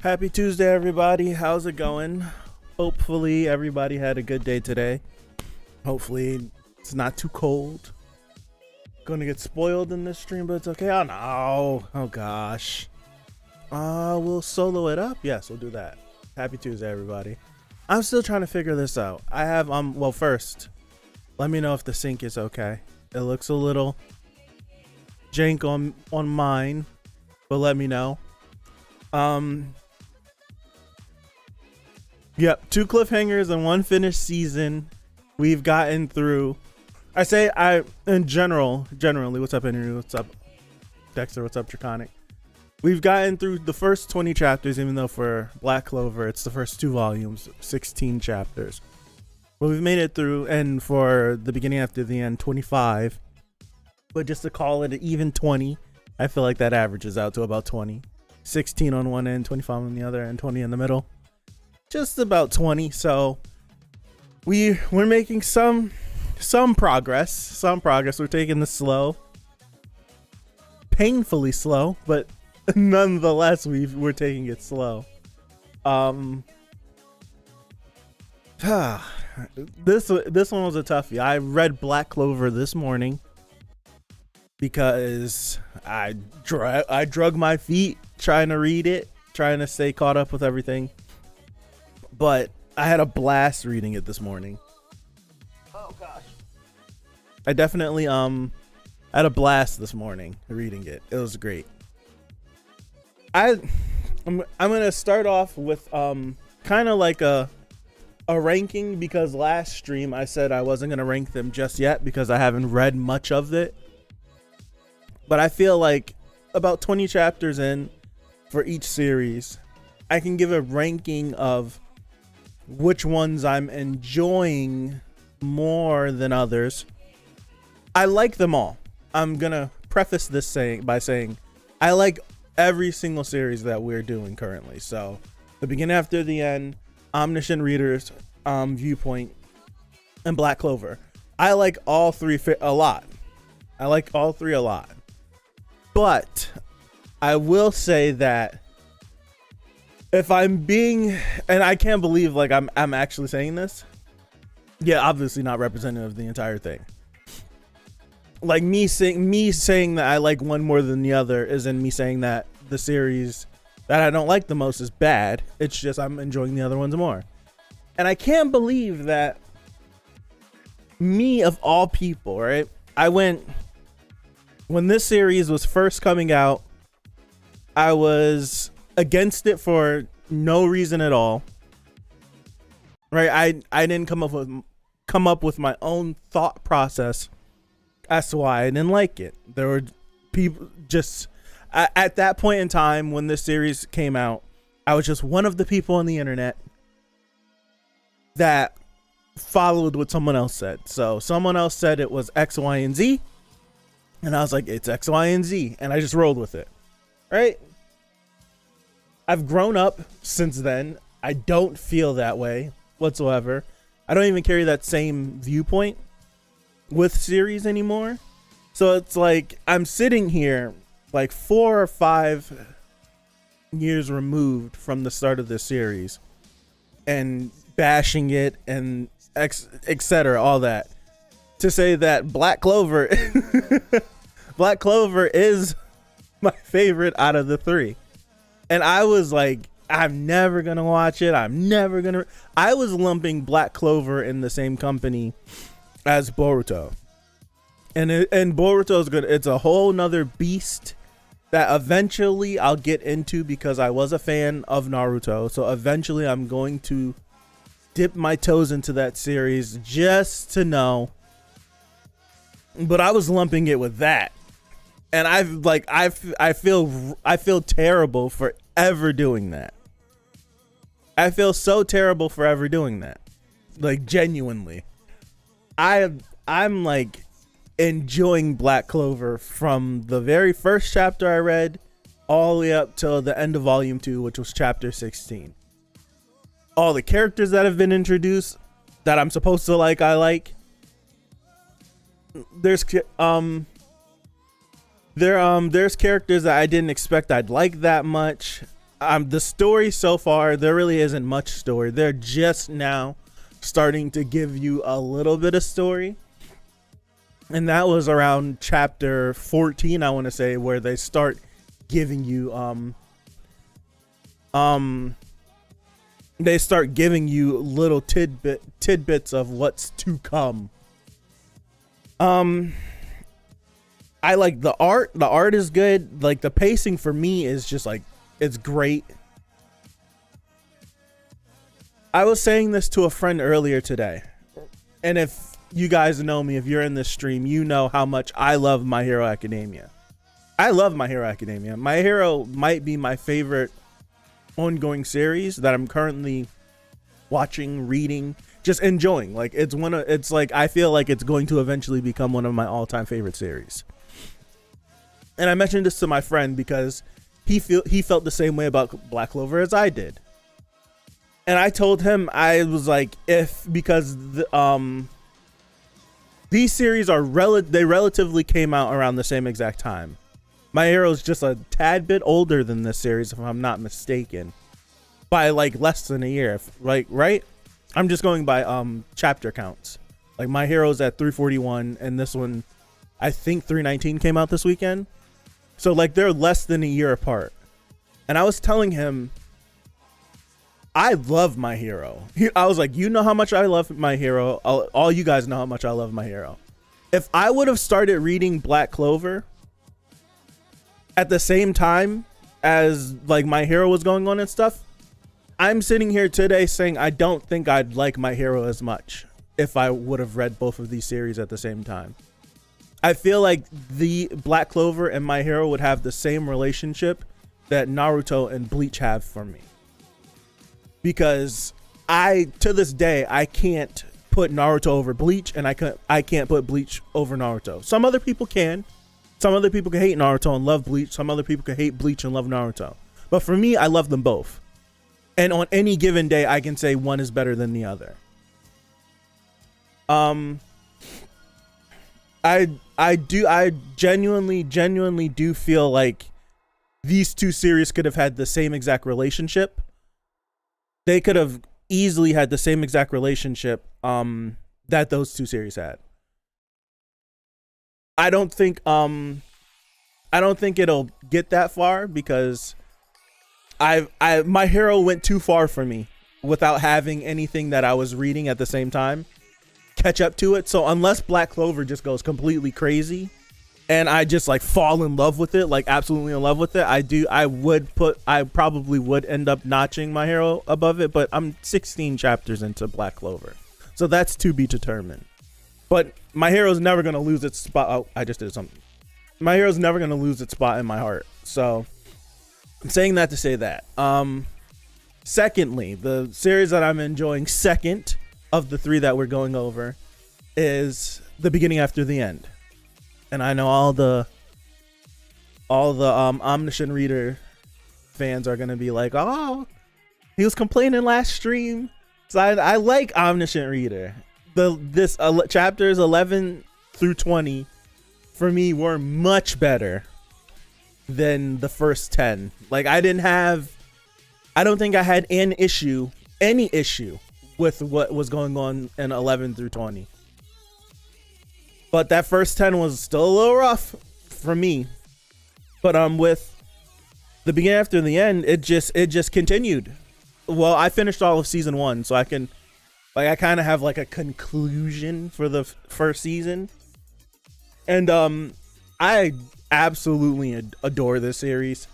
Happy Tuesday, everybody. How's it going? Hopefully, everybody had a good day today. Hopefully, it's not too cold. Gonna get spoiled in this stream, but it's okay. Oh, no. Oh, gosh. We'll solo it up. Yes, we'll do that. Happy Tuesday, everybody. I'm still trying to figure this out. I have, well, first, let me know if the sync is okay. It looks a little jank on mine, but let me know. Yep, 2 cliffhangers and 1 finished season. We've gotten through. In generally, what's up, Henry? What's up, Dexter? What's up, Draconic? We've gotten through the first 20 chapters, even though for Black Clover, it's the first 2 volumes, 16 chapters. But we've made it through, and for the beginning after the end, 25. But just to call it an even 20, I feel like that averages out to about 20. 16 on one end, 25 on the other, and 20 in the middle. Just about 20. So we're making some progress. We're taking this slow, painfully slow, but nonetheless we're taking it slow. This one was a toughie. I read Black Clover this morning because I drug my feet trying to read it, trying to stay caught up with everything. But I had a blast reading it this morning. Oh gosh. I definitely had a blast this morning reading it. It was great. I'm gonna start off with kind of like a ranking, because last stream I said I wasn't gonna rank them just yet because I haven't read much of it. But I feel like about 20 chapters in for each series, I can give a ranking of which ones I'm enjoying more than others. I like them all. I'm gonna preface this by saying I like every single series that we're doing currently. So the beginning after the end, Omniscient Readers, Viewpoint, and Black Clover. I like all three a lot. But I will say that if I'm being, and I can't believe like I'm actually saying this. Yeah, obviously not representative of the entire thing. Like me saying that I like one more than the other isn't me saying that the series that I don't like the most is bad. It's just I'm enjoying the other ones more. And I can't believe that me of all people, right? When this series was first coming out, I was against it for no reason at all. Right? I didn't come up with my own thought process as to why I didn't like it. There were people just at that point in time when this series came out, I was just one of the people on the internet that followed what someone else said. So someone else said it was X, Y, and Z, and I was like, it's X, Y, and Z, and I just rolled with it. Right? I've grown up since then. I don't feel that way whatsoever. I don't even carry that same viewpoint with series anymore. So it's like I'm sitting here like 4 or 5 years removed from the start of this series and bashing it and etc. all that to say that Black Clover is my favorite out of the 3. And I was like, I'm never going to watch it. I was lumping Black Clover in the same company as Boruto. And Boruto is good. It's a whole nother beast that eventually I'll get into because I was a fan of Naruto. So eventually I'm going to dip my toes into that series just to know. But I was lumping it with that. And I feel terrible for ever doing that. I feel so terrible for ever doing that. Like genuinely. I'm like enjoying Black Clover from the very first chapter I read all the way up till the end of volume 2, which was chapter 16. All the characters that have been introduced that I'm supposed to like, I like. There's characters that I didn't expect I'd like that much. The story so far, there really isn't much story. They're just now starting to give you a little bit of story. And that was around chapter 14, I want to say, where they start giving you they start giving you little tidbits of what's to come. I like the art. The art is good. Like, the pacing for me is just like, it's great. I was saying this to a friend earlier today, and if you guys know me, if you're in this stream, you know how much I love My Hero Academia. I love My Hero Academia. My Hero might be my favorite ongoing series that I'm currently watching, reading, just enjoying. Like, it's like, I feel like it's going to eventually become one of my all-time favorite series. And I mentioned this to my friend because he felt the same way about Black Clover as I did. And I told him, I was like, because these series are they relatively came out around the same exact time. My Hero is just a tad bit older than this series, if I'm not mistaken, by like less than a year. Like, right? I'm just going by chapter counts. Like, My Hero's at 341, and this one, I think 319 came out this weekend. So like, they're less than a year apart. And I was telling him, I love My Hero. I was like, you know how much I love My Hero. All you guys know how much I love My Hero. If I would have started reading Black Clover at the same time as like My Hero was going on and stuff, I'm sitting here today saying I don't think I'd like My Hero as much if I would have read both of these series at the same time. I feel like the Black Clover and My Hero would have the same relationship that Naruto and Bleach have for me. Because to this day, I can't put Naruto over Bleach, and I can't put Bleach over Naruto. Some other people can. Some other people can hate Naruto and love Bleach. Some other people can hate Bleach and love Naruto. But for me, I love them both. And on any given day, I can say one is better than the other. I genuinely do feel like these two series could have had the same exact relationship. They could have easily had the same exact relationship that those two series had. I don't think it'll get that far because My Hero went too far for me without having anything that I was reading at the same time catch up to it. So unless Black Clover just goes completely crazy and I just like fall in love with it, like absolutely in love with it, I probably would end up notching My Hero above it, but I'm 16 chapters into Black Clover, so that's to be determined. But My Hero's never going to lose its spot. Oh, I just did something. My Hero's never going to lose its spot in my heart. So I'm saying that to say that. Secondly, the series that I'm enjoying second of the three that we're going over is The Beginning After the End. And I know all the Omniscient Reader fans are going to be like, oh, he was complaining last stream. So I like Omniscient Reader. Chapters 11 through 20 for me were much better than the first 10. Like, I don't think I had any issue with what was going on in 11 through 20. But that first 10 was still a little rough for me. But with The Beginning After the End, it just continued. Well, I finished all of season 1, so I kind of have like a conclusion for the first season. And I absolutely adore this series.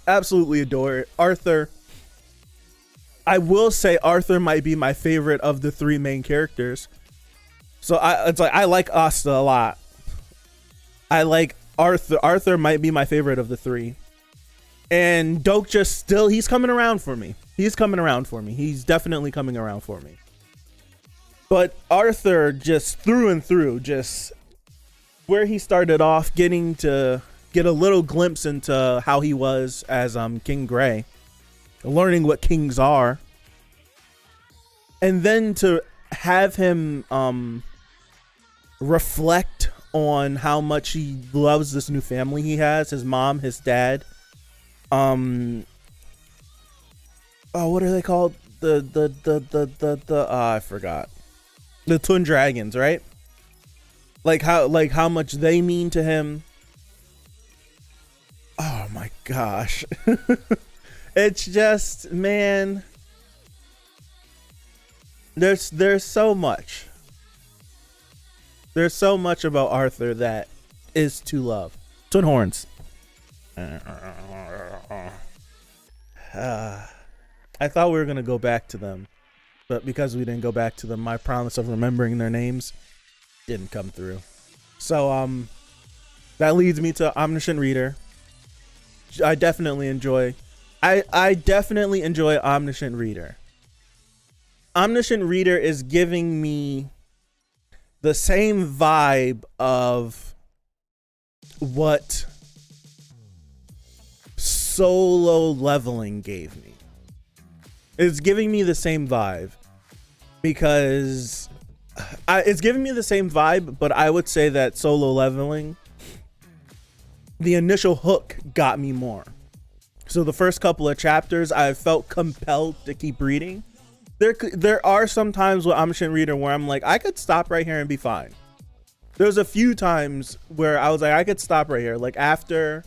Absolutely adore it. Arthur, I will say Arthur might be my favorite of the three main characters. So I like Asta a lot. I like Arthur. Arthur might be my favorite of the three. And Doak he's coming around for me. He's definitely coming around for me. But Arthur, just through and through, just where he started off, getting to get a little glimpse into how he was as King Gray, learning what kings are, and then to have him reflect on how much he loves this new family he has, his mom, his dad, Oh, what are they called? The I forgot. The twin dragons, right? Like how much they mean to him. Oh my gosh. It's just, man, there's so much. There's so much about Arthur that is to love. Twin horns. I thought we were going to go back to them, but because we didn't go back to them, my promise of remembering their names didn't come through. So that leads me to Omniscient Reader. I definitely enjoy Omniscient Reader. Omniscient Reader is giving me the same vibe of what Solo Leveling gave me. It's giving me the same vibe because it's giving me the same vibe, but I would say that Solo Leveling, the initial hook got me more. So the first couple of chapters, I felt compelled to keep reading. There are some times with Omniscient Reader where I'm like, I could stop right here and be fine. There's a few times where I was like, I could stop right here. Like after,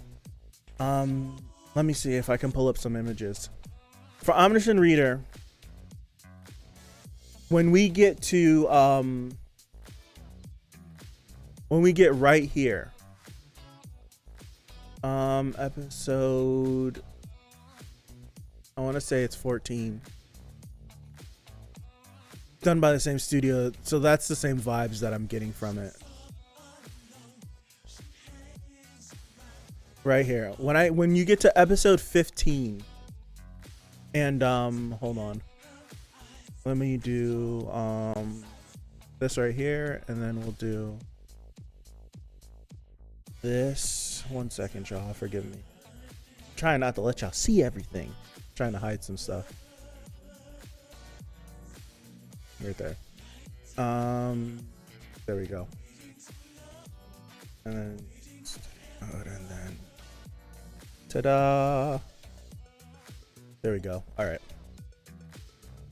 let me see if I can pull up some images. For Omniscient Reader, when we get to, when we get right here, episode, I want to say it's 14. Done by the same studio, so that's the same vibes that I'm getting from it. Right here, when you get to episode 15, and hold on, let me do this right here, and then we'll do this. 1 second, y'all, forgive me. I'm trying not to let y'all see everything. I'm trying to hide some stuff. Right there. There we go. And then ta-da. There we go. All right.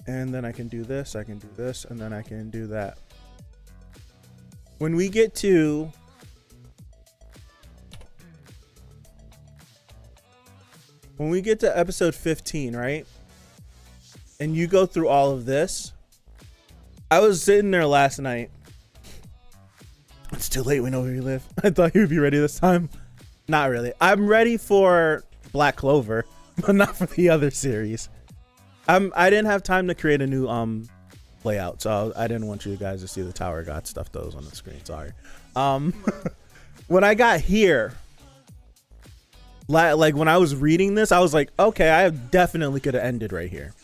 And then I can do this, I can do this, and then I can do that. When we get to episode 15, right? And you go through all of this. I was sitting there last night. It's too late. We know where you live. I thought you would be ready this time. Not really. I'm ready for Black Clover, but not for the other series. I didn't have time to create a new layout, so I didn't want you guys to see the Tower of God stuff that was on the screen. Sorry. When I got here, like when I was reading this, I was like, okay, I definitely could have ended right here.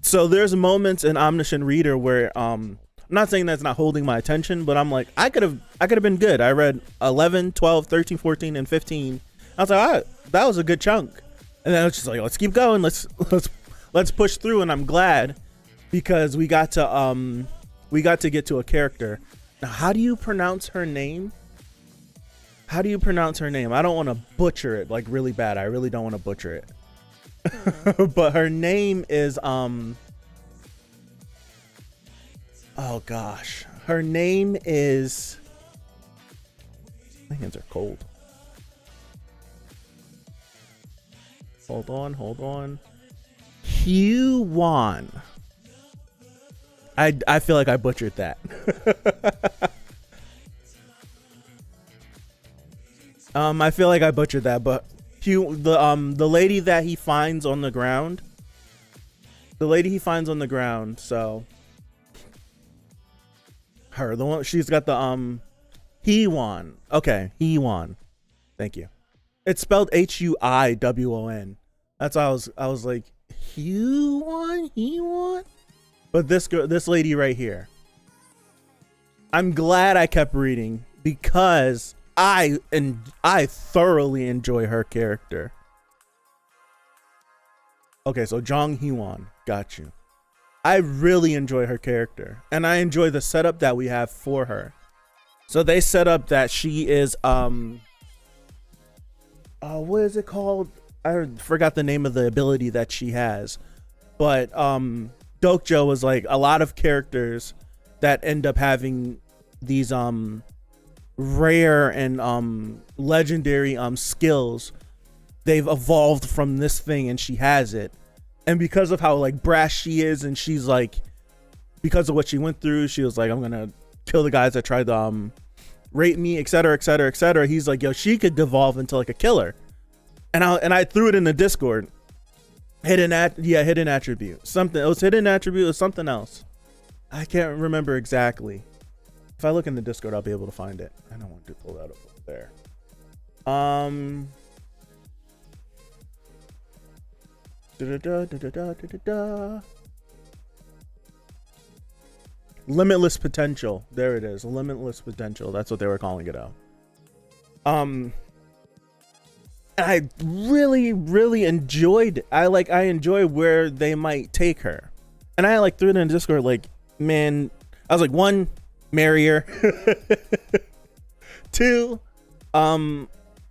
So there's moments in Omniscient Reader where I'm not saying that's not holding my attention, but I'm like, I could have been good. I read 11, 12, 13, 14, and 15. I was like, all right, that was a good chunk. And then I was just like, let's keep going. Let's push through. And I'm glad because we got to get to a character. Now, how do you pronounce her name? How do you pronounce her name? I don't want to butcher it like really bad. I really don't want to butcher it. But her name is oh gosh, her name is, my hands are cold. Hold on. Huan. I feel like I butchered that. I feel like I butchered that, but the lady that he finds on the ground. So her, the one, she's got the Huiwon. Okay, Huiwon. Thank you. It's spelled Huiwon. That's how I was like, Huiwon. But this lady right here, I'm glad I kept reading because I thoroughly enjoy her character. Okay, so Jong Hyewon, got you. I really enjoy her character, and I enjoy the setup that we have for her. So they set up that she is what is it called? I forgot the name of the ability that she has, but Dokjo was like a lot of characters that end up having these rare and legendary skills. They've evolved from this thing, and she has it. And because of how like brash she is, and she's like, because of what she went through, she was like, I'm gonna kill the guys that tried to rape me, etc., etc., etc. He's like, yo, she could devolve into like a killer. And I threw it in the Discord. Hidden attribute. Something. It was hidden attribute or something else. I can't remember exactly. If I look in the Discord, I'll be able to find it. I don't want to pull that up there. Limitless potential. There it is. Limitless potential. That's what they were calling it out. I really enjoyed. I enjoy where they might take her, and I like threw it in Discord. Like, man, I was like, one, marry her. Two,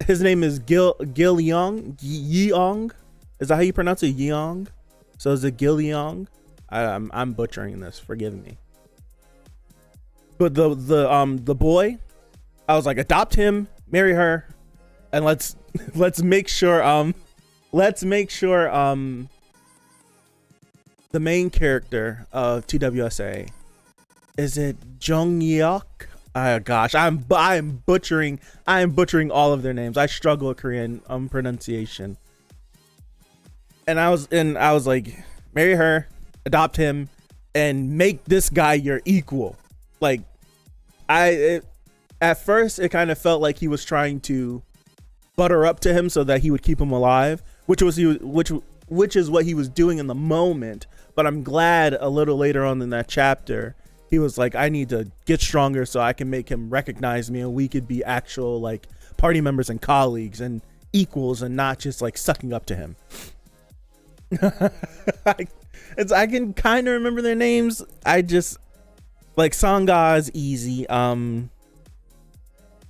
his name is Gil Yeong. Is that how you pronounce it? Yeong. So is it Gil Yeong? I'm butchering this. Forgive me. But the boy, I was like, adopt him, marry her, and let's make sure the main character of TWSA, is it Jung Yeok? Gosh, I'm butchering all of their names. I struggle with Korean pronunciation. And I was like, marry her, adopt him, and make this guy your equal. Like, at first it kind of felt like he was trying to butter up to him so that he would keep him alive, which is what he was doing in the moment. But I'm glad a little later on in that chapter, he was like, I need to get stronger so I can make him recognize me, and we could be actual like party members and colleagues and equals, and not just like sucking up to him. I can kind of remember their names. I just like Sangha is easy.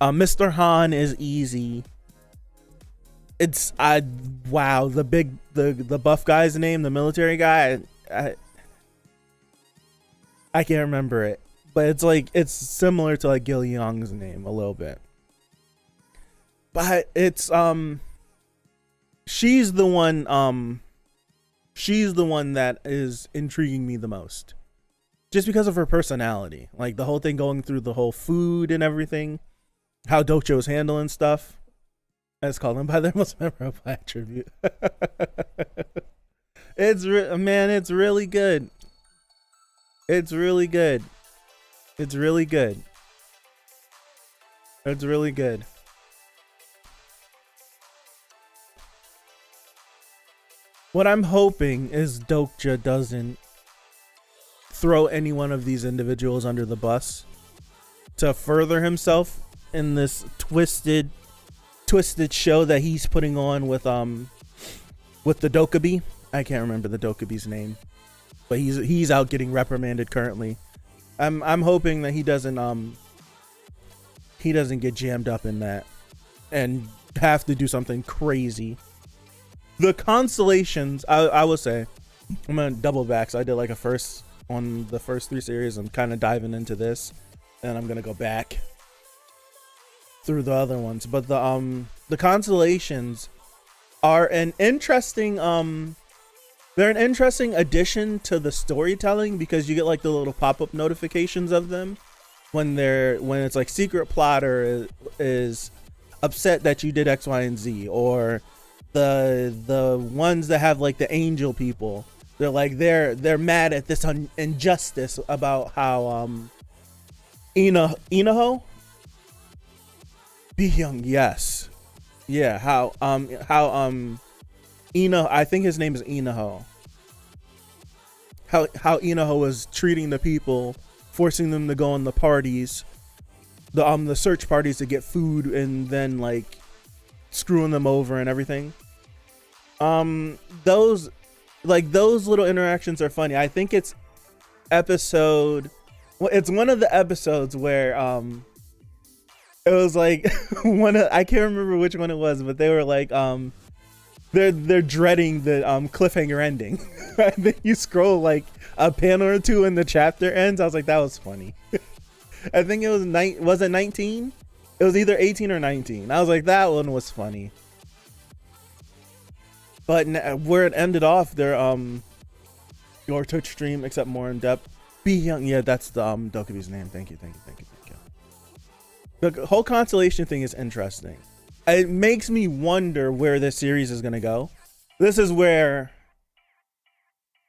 Mr. Han is easy. It's wow, the buff guy's name, the military guy. I can't remember it, but it's similar to like Gil Young's name a little bit. But it's she's the one that is intriguing me the most, just because of her personality. Like the whole thing going through the whole food and everything, how Dokjo's handling stuff. Let's call them by their most memorable attribute. It's really good. It's really good. It's really good. It's really good. What I'm hoping is Dokja doesn't throw any one of these individuals under the bus to further himself in this twisted show that he's putting on with the Dokkaebi. I can't remember the Dokkaebi's name, but he's out getting reprimanded currently. I'm hoping that he doesn't get jammed up in that and have to do something crazy. The constellations, I will say, I'm gonna double back. So I did like on the first 3 series. I'm kind of diving into this, and I'm gonna go back through the other ones. But the constellations are an interesting they're an interesting addition to the storytelling, because you get like the little pop-up notifications of them when it's like secret plotter is upset that you did X, Y, and Z, or the ones that have like the angel people. They're like they're mad at this injustice about how Inaho Bi-hyung, yes, yeah, how Inaho, I think his name is Inaho. How Inaho was treating the people, forcing them to go on the parties, the search parties to get food, and then like screwing them over and everything. Those little interactions are funny. I think it's it's one of the episodes where it was like I can't remember which one it was, but they were like they're dreading the cliffhanger ending. And then you scroll like a panel or two and the chapter ends. I was like, that was funny. I think it was was it 19? It was either 18 or 19. I was like, that one was funny. But where it ended off, their your Twitch stream, except more in depth. Be Young, yeah, that's the Dokubi's name. Thank you. The whole constellation thing is interesting. It makes me wonder where this series is gonna go. This is where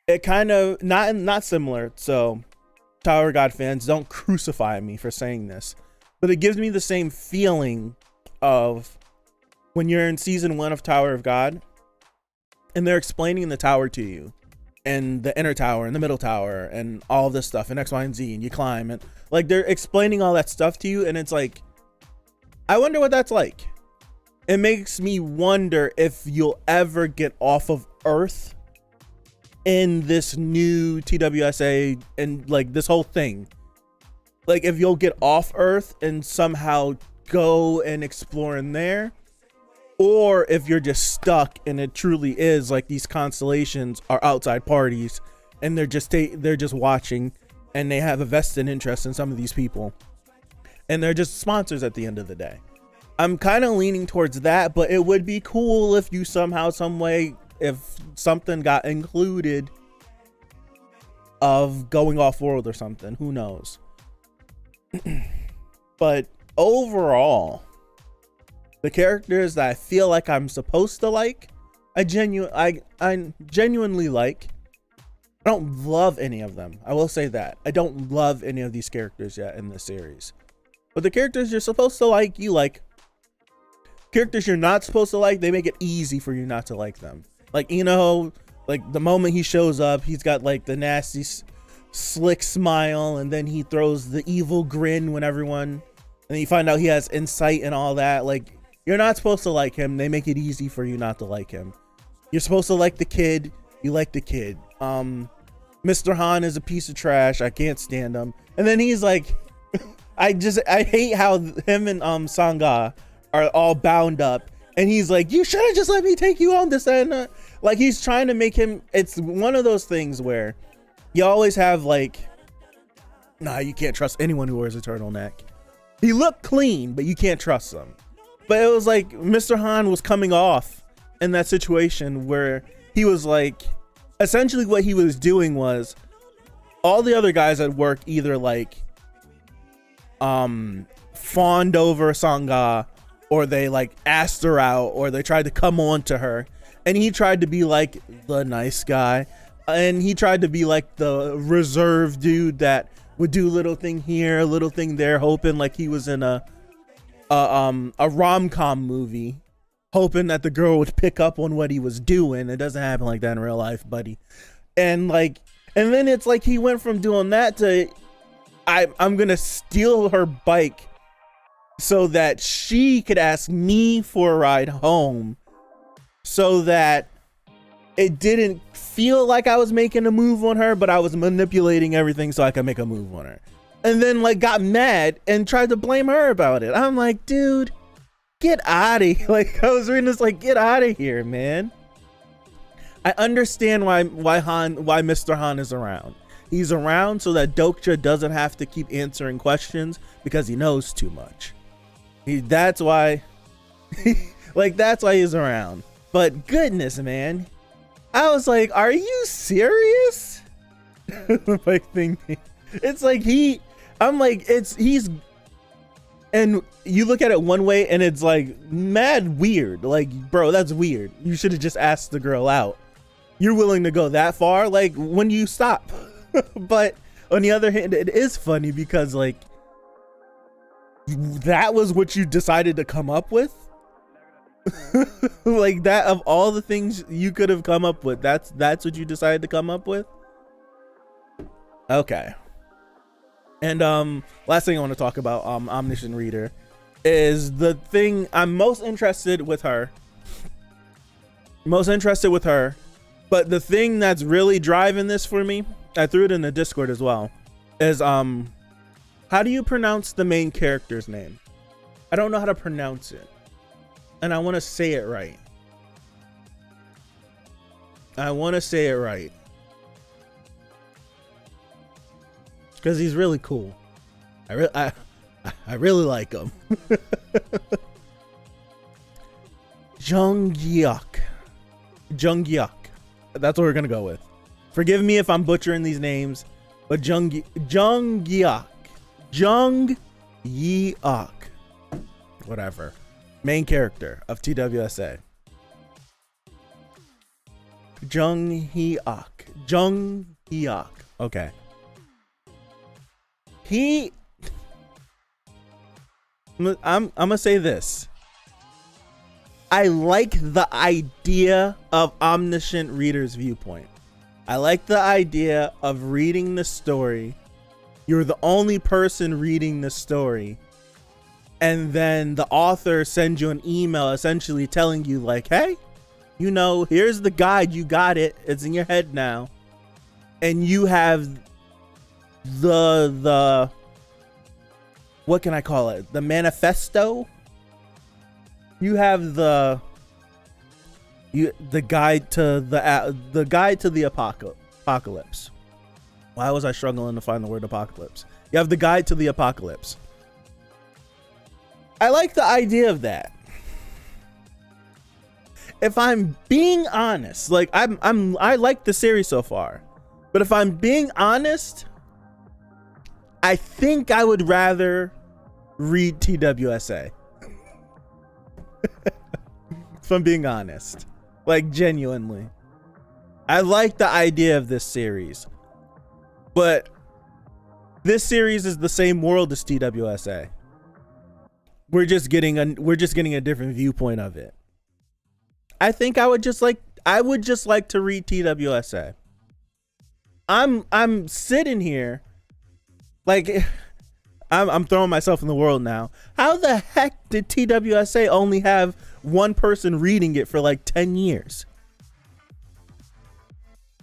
it kind of not similar. So, Tower of God fans, don't crucify me for saying this, but it gives me the same feeling of when you're in season 1 of Tower of God, and they're explaining the tower to you, and the inner tower, and the middle tower, and all this stuff, and X, Y, and Z, and you climb, and like they're explaining all that stuff to you, and it's like, I wonder what that's like. It makes me wonder if you'll ever get off of Earth in this new TWSA and like this whole thing. Like if you'll get off Earth and somehow go and explore in there, or if you're just stuck and it truly is like these constellations are outside parties and they're just watching, and they have a vested interest in some of these people, and they're just sponsors at the end of the day. I'm kind of leaning towards that, but it would be cool if you somehow, some way, if something got included of going off world or something. Who knows? But overall, the characters that I feel like I'm supposed to like, I genuinely like. I don't love any of them. I will say that. I don't love any of these characters yet in this series. But the characters you're supposed to like, you like. Characters you're not supposed to like, they make it easy for you not to like them. Like, you know, like the moment he shows up, he's got like the nasty slick smile, and then he throws the evil grin when everyone, and you find out he has insight and all that. Like, you're not supposed to like him. They make it easy for you not to like him. You're supposed to like the kid. You like the kid. Mr. Han is a piece of trash. I can't stand him. And then he's like, I hate how him and Sanga are all bound up, and he's like, you should have just let me take you on this, and like he's trying to make him. It's one of those things where you always have like, nah, you can't trust anyone who wears a turtleneck. He looked clean, but you can't trust him. But it was like Mr. Han was coming off in that situation where he was like, essentially what he was doing was all the other guys at work either like fawned over Sangha, or they like asked her out, or they tried to come on to her, and he tried to be like the nice guy, and he tried to be like the reserved dude that would do a little thing here, a little thing there, hoping like he was in a rom-com movie, hoping that the girl would pick up on what he was doing. It doesn't happen like that in real life, buddy. And then it's like he went from doing that to I'm gonna steal her bike so that she could ask me for a ride home, so that it didn't feel like I was making a move on her, but I was manipulating everything so I could make a move on her. And then like got mad and tried to blame her about it. I'm like, dude, get out of here. Like, I was reading this like, get out of here, man. I understand why Mr. Han is around. He's around so that Dokja doesn't have to keep answering questions because he knows too much. That's why that's why he's around. But goodness, man, I was like, are you serious? Like, it's like he's, and you look at it one way and it's like mad weird. Like, bro, that's weird. You should have just asked the girl out. You're willing to go that far? Like, when do you stop? But on the other hand, it is funny because like that was what you decided to come up with. Like, that of all the things you could have come up with, that's what you decided to come up with. Okay. And last thing I want to talk about, Omniscient Reader, is the thing I'm most interested with her. But the thing that's really driving this for me, I threw it in the Discord as well, is how do you pronounce the main character's name? I don't know how to pronounce it, and I want to say it right. I want to say it right. Because he's really cool. I really like him. Jung Hyuk. That's what we're gonna go with. Forgive me if I'm butchering these names, but Jung Hyuk. Whatever. Main character of TWSA. Jung Hyuk. Okay. I'm gonna say this. I like the idea of Omniscient reader's viewpoint. I like the idea of reading the story. You're the only person reading the story. And then the author sends you an email essentially telling you like, hey, you know, here's the guide. You got it. It's in your head now. And you have the what can I call it? The manifesto. You have the guide to the apocalypse. Why was I struggling to find the word apocalypse? You have the guide to the apocalypse. I like the idea of that. If I'm being honest, like I like the series so far, but if I'm being honest, I think I would rather read TWSA. If I'm being honest, like genuinely, I like the idea of this series, but this series is the same world as TWSA. We're just getting a different viewpoint of it. I think I would just like to read TWSA. I'm sitting here like I'm throwing myself in the world now. How the heck did TWSA only have one person reading it for like 10 years?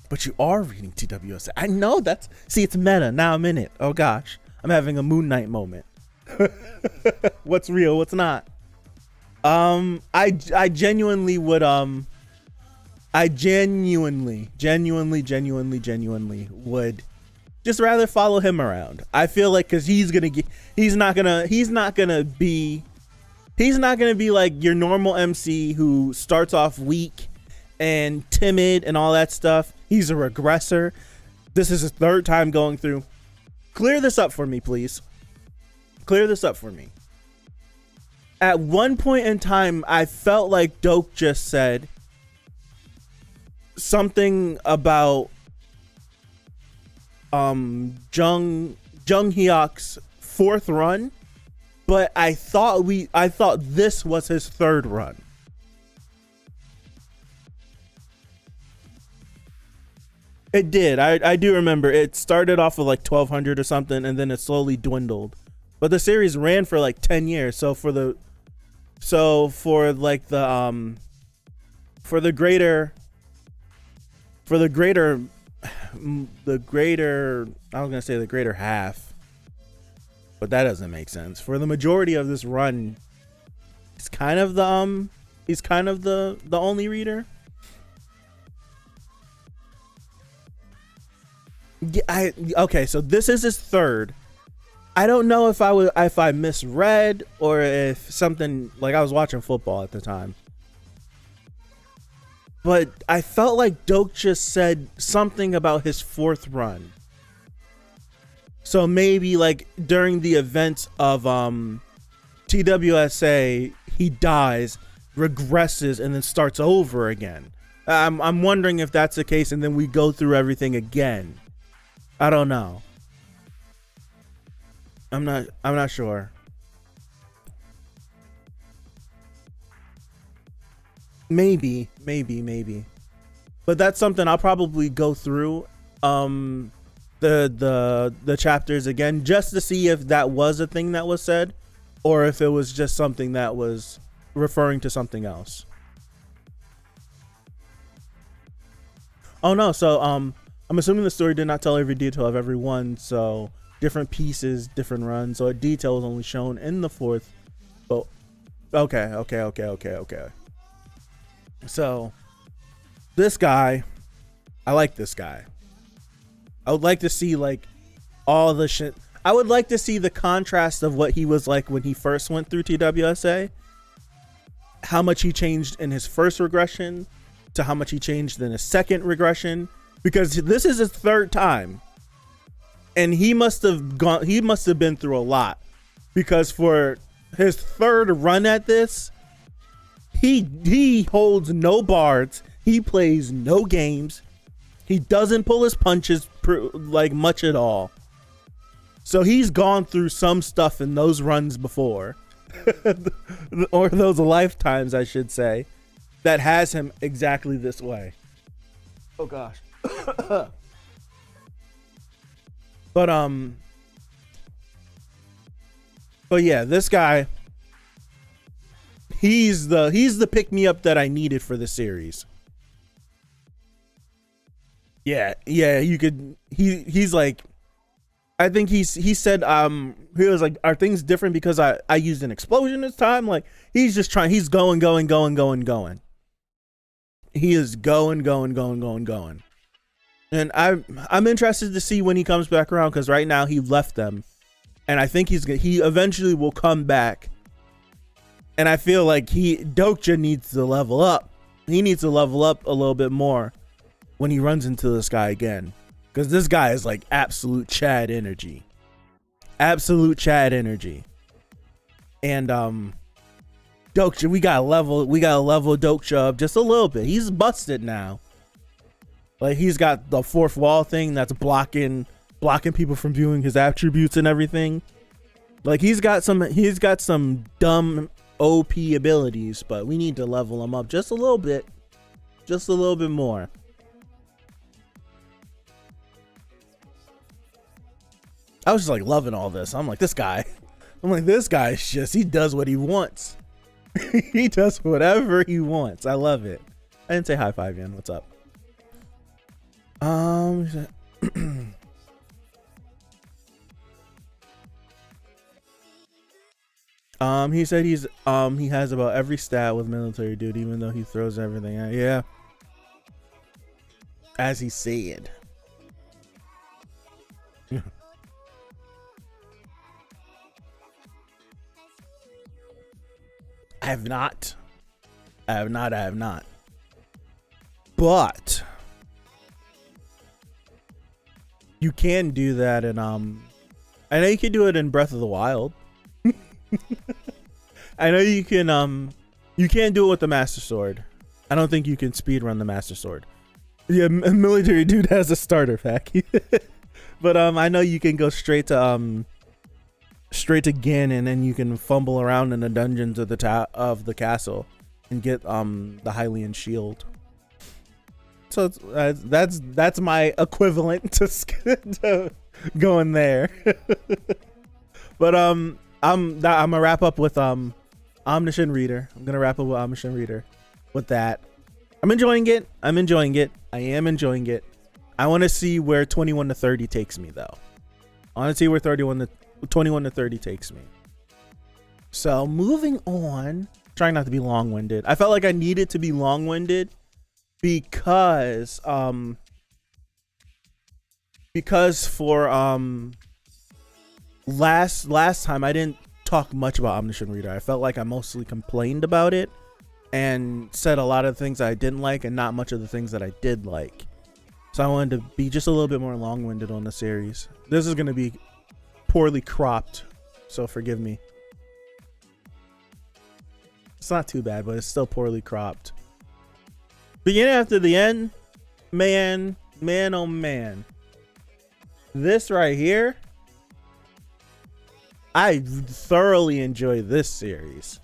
But you are reading TWSA. I know see, it's meta. Now I'm in it. Oh gosh. I'm having a Moon Knight moment. What's real? What's not? I genuinely would, I genuinely would just rather follow him around. I feel like, cause he's not gonna be like your normal MC who starts off weak and timid and all that stuff. He's a regressor. This is his third time going through. Clear this up for me, please. Clear this up for me. At one point in time, I felt like Doak just said something about Jung Hyuk's fourth run, but I thought this was his third run. It did. I do remember it started off with like 1200 or something, and then it slowly dwindled. But the series ran for like 10 years. So for the greater I was gonna say the greater half, but that doesn't make sense. For the majority of this run, he's kind of the only reader. Yeah, okay, so this is his third. I don't know if I misread or if something, like I was watching football at the time, but I felt like Doak just said something about his fourth run. So maybe like during the events of TWSA, he dies, regresses, and then starts over again. I'm wondering if that's the case, and then we go through everything again. I don't know. I'm not sure. Maybe. But that's something I'll probably go through the chapters again just to see if that was a thing that was said or if it was just something that was referring to something else. Oh no, so I'm assuming the story did not tell every detail of every one, so different pieces, different runs, so a detail is only shown in the fourth. But okay. So this guy, I like this guy. I would like to see like all the shit. I would like to see the contrast of what he was like when he first went through TWSA, how much he changed in his first regression to how much he changed in his second regression, because this is his third time and he must have been through a lot, because for his third run at this, he holds no bards, he plays no games, he doesn't pull his punches like much at all. So he's gone through some stuff in those runs before, or those lifetimes, I should say, that has him exactly this way. Oh gosh. But yeah, this guy, he's the pick me up that I needed for the series. Yeah, you could. He's like, I think he said he was like, are things different because I used an explosion this time? Like, he's just trying. He's going. He is going. And I'm interested to see when he comes back around, because right now he left them, and I think he eventually will come back. And I feel like Dokja needs to level up. He needs to level up a little bit more when he runs into this guy again, because this guy is like absolute Chad energy. And Dokja, we gotta level Dokja up just a little bit. He's busted now. Like, he's got the fourth wall thing that's blocking people from viewing his attributes and everything. Like, he's got some dumb OP abilities, but we need to level him up just a little bit more. I was just like loving all this. I'm like, this guy is just, he does what he wants. He does whatever he wants. I love it. I didn't say high five, Ian. What's up? He said he has about every stat with military duty, even though he throws everything out. Yeah. As he said. I have not. But you can do that in I know you can do it in Breath of the Wild. I know you can do it with the Master Sword. I don't think you can speedrun the Master Sword. Yeah, military dude has a starter pack. But I know you can go straight to Gin, and then you can fumble around in the dungeons of the castle and get the Hylian shield. So that's my equivalent to going there. But I'm gonna wrap up with Omniscient Reader. I'm gonna wrap up with Omniscient Reader with that. I'm enjoying it. I am enjoying it. I want to see where 21 to 30 takes me, though. I want to see where 21 to 30 takes me. So moving on, trying not to be long-winded. I felt like I needed to be long-winded because for last time I didn't talk much about Omniscient Reader. I felt like I mostly complained about it and said a lot of things I didn't like and not much of the things that I did like. So I wanted to be just a little bit more long-winded on the series. This is going to be poorly cropped, so forgive me. It's not too bad, but it's still poorly cropped. Beginning after the end, man, oh man. This right here, I thoroughly enjoy this series.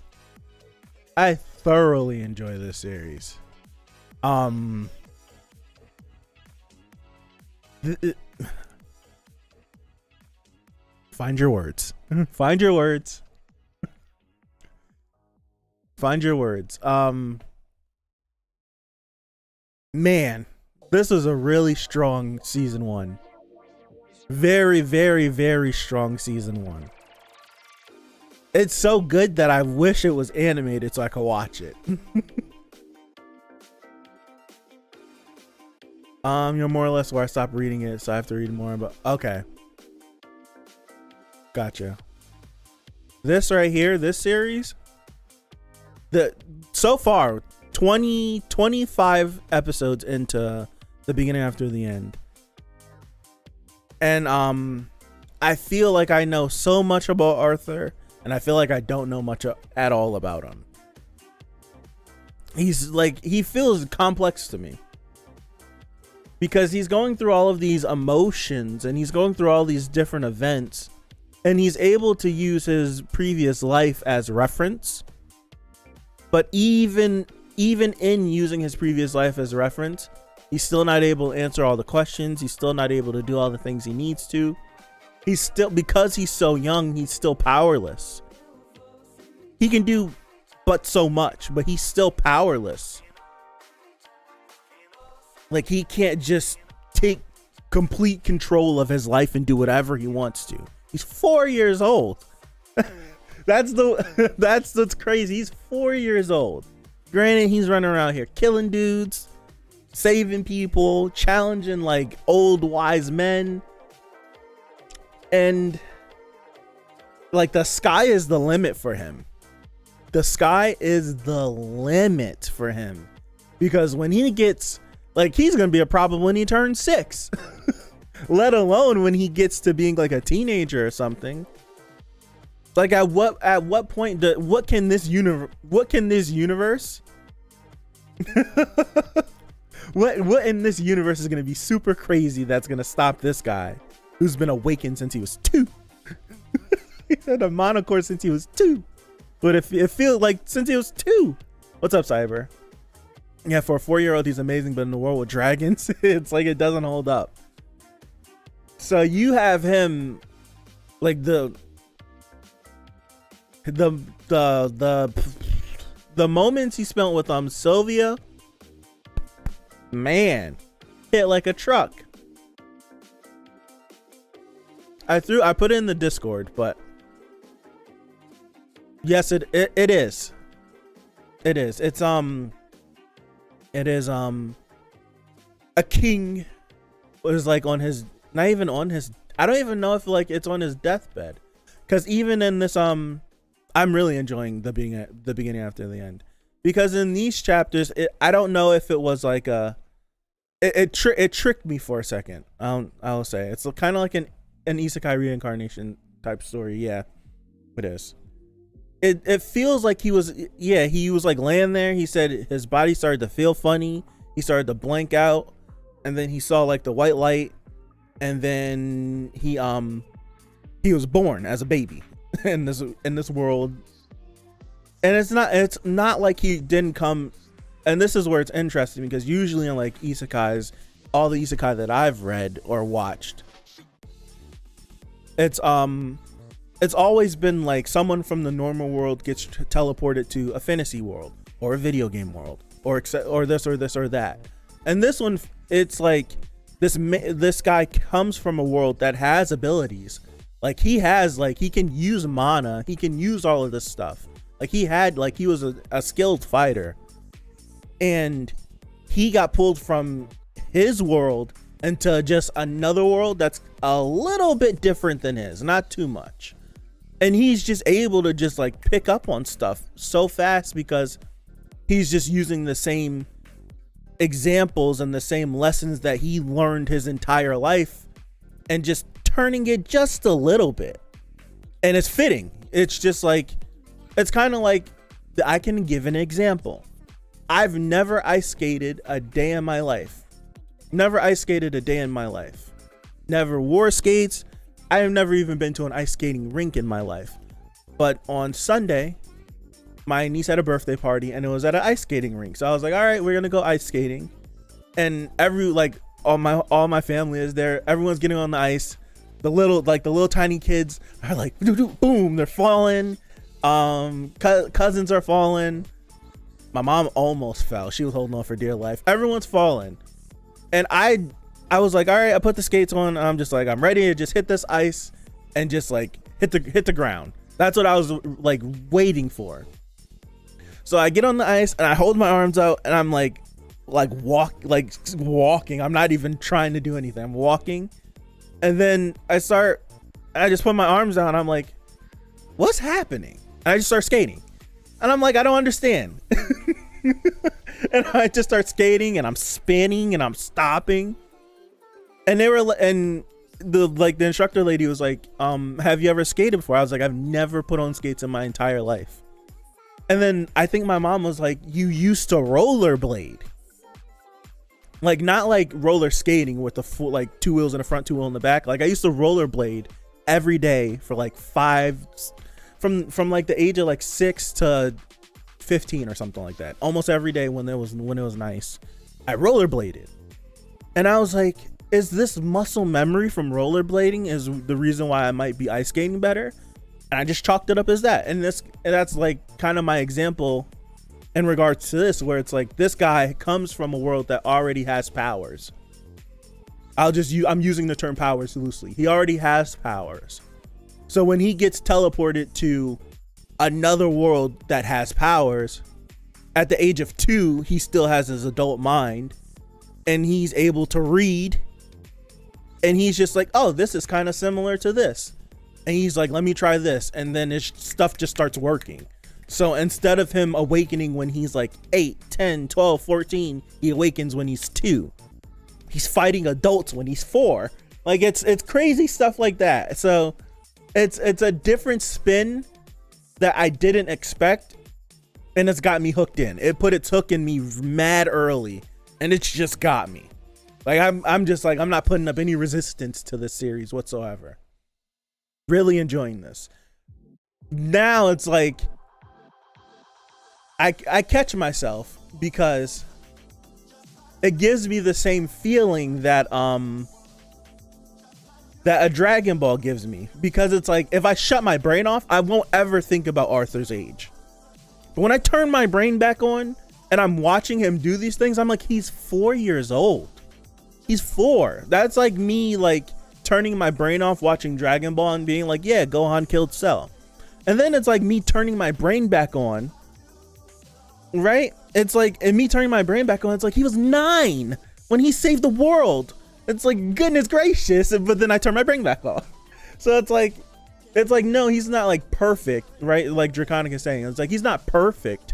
Find your words. Find your words. Man, this was a really strong season 1. Very, very, very strong season 1. It's so good that I wish it was animated so I could watch it. You're more or less where I stopped reading it, so I have to read more. But okay, gotcha. This right here, this series, so far 25 episodes into the beginning after the end, and I feel like I know so much about Arthur, and I feel like I don't know much at all about him. He feels complex to me because he's going through all of these emotions and he's going through all these different events, and he's able to use his previous life as reference. But even in using his previous life as reference, he's still not able to answer all the questions. He's still not able to do all the things he needs to. He's still, because he's so young, he's still powerless. He can do but so much, but he's still powerless. Like, he can't just take complete control of his life and do whatever he wants to. He's 4 years old. That's what's crazy. He's 4 years old. Granted, he's running around here killing dudes, saving people, challenging like old wise men. And like, the sky is the limit for him. The sky is the limit for him, because when he gets, like, he's gonna be a problem when he turns 6 let alone when he gets to being like a teenager or something. Like, at what point what can this universe what in this universe is gonna be super crazy that's gonna stop this guy who's been awakened since he was 2? He's had a monocore since he was 2. But it feels like since he was 2. What's up, Cyber? Yeah, for a 4-year-old, he's amazing, but in the world with dragons, it's like it doesn't hold up. So you have him, like, the moments he spent with Sylvia, man, hit like a truck. I put it in the Discord, but yes, it is. It is. It is a king was like on his, not even on his, I don't even know if like it's on his deathbed, because even in this I'm really enjoying the beginning after the end, because in these chapters I don't know if it was like it tricked me for a second. I'll say it's kind of like an isekai reincarnation type story. Yeah, it is. It feels like he was like laying there. He said his body started to feel funny. He started to blank out, and then he saw like the white light, and then he was born as a baby in this world. And it's not like he didn't come. And this is where it's interesting, because usually in like isekais, all the isekai that I've read or watched, it's always been like someone from the normal world gets teleported to a fantasy world or a video game world or this or that. And this one, it's like this guy comes from a world that has abilities. Like, he can use mana, he can use all of this stuff. Like, he was a skilled fighter, and he got pulled from his world into just another world that's a little bit different than his, not too much. And he's just able to just like pick up on stuff so fast, because he's just using the same examples and the same lessons that he learned his entire life and just turning it just a little bit. And it's fitting. It's just like, it's kind of like, I can give an example. I've never ice skated a day in my life. Never ice skated a day in my life. Never wore skates. I have never even been to an ice skating rink in my life. But on Sunday, my niece had a birthday party, and it was at an ice skating rink. So I was like, all right, we're gonna go ice skating. And all my family is there. Everyone's getting on the ice. The little tiny kids are like, boom, they're falling. Cousins are falling. My mom almost fell. She was holding on for dear life. Everyone's falling. And I was like, all right, I put the skates on. I'm just like, I'm ready to just hit this ice and just like hit the ground. That's what I was like waiting for. So I get on the ice and I hold my arms out, and I'm like, like walking. I'm not even trying to do anything. I'm walking. And then I just put my arms down. I'm like, what's happening? And I just start skating. And I'm like, I don't understand. And I just start skating and I'm spinning and I'm stopping. And the instructor lady was like, have you ever skated before? I was like, I've never put on skates in my entire life. And then I think my mom was like, you used to rollerblade. Like, not like roller skating with the full, like 2 wheels in the front, 2 wheels in the back. Like, I used to rollerblade every day for like from like the age of like 6 to 15 or something like that. Almost every day when it was nice, I rollerbladed. And I was like, is this muscle memory from rollerblading is the reason why I might be ice skating better? And I just chalked it up as that. And that's like kind of my example in regards to this, where it's like, this guy comes from a world that already has powers. I'm using the term powers loosely. He already has powers. So when he gets teleported to another world that has powers, at the age of 2, he still has his adult mind and he's able to read. And he's just like, oh, this is kind of similar to this. And he's like, let me try this. And then his stuff just starts working. So instead of him awakening when he's like 8, 10, 12, 14, he awakens when he's 2. He's fighting adults when he's 4. Like, it's crazy stuff like that. So it's a different spin that I didn't expect, and it's got me hooked in. It put its hook in me mad early, and it's just got me. Like, I'm just like, I'm not putting up any resistance to this series whatsoever. Really enjoying this. Now it's like, I catch myself because it gives me the same feeling that a Dragon Ball gives me, because it's like, if I shut my brain off, I won't ever think about Arthur's age. But when I turn my brain back on and I'm watching him do these things, I'm like, he's 4 years old. He's 4. That's like me, like, turning my brain off watching Dragon Ball and being like, yeah, Gohan killed Cell. And then it's like me turning my brain back on, right? It's like, and me turning my brain back on, it's like, he was 9 when he saved the world. It's like, goodness gracious. But then I turn my brain back off. So it's like, no, he's not like perfect, right? Like Draconic is saying, it's like, he's not perfect,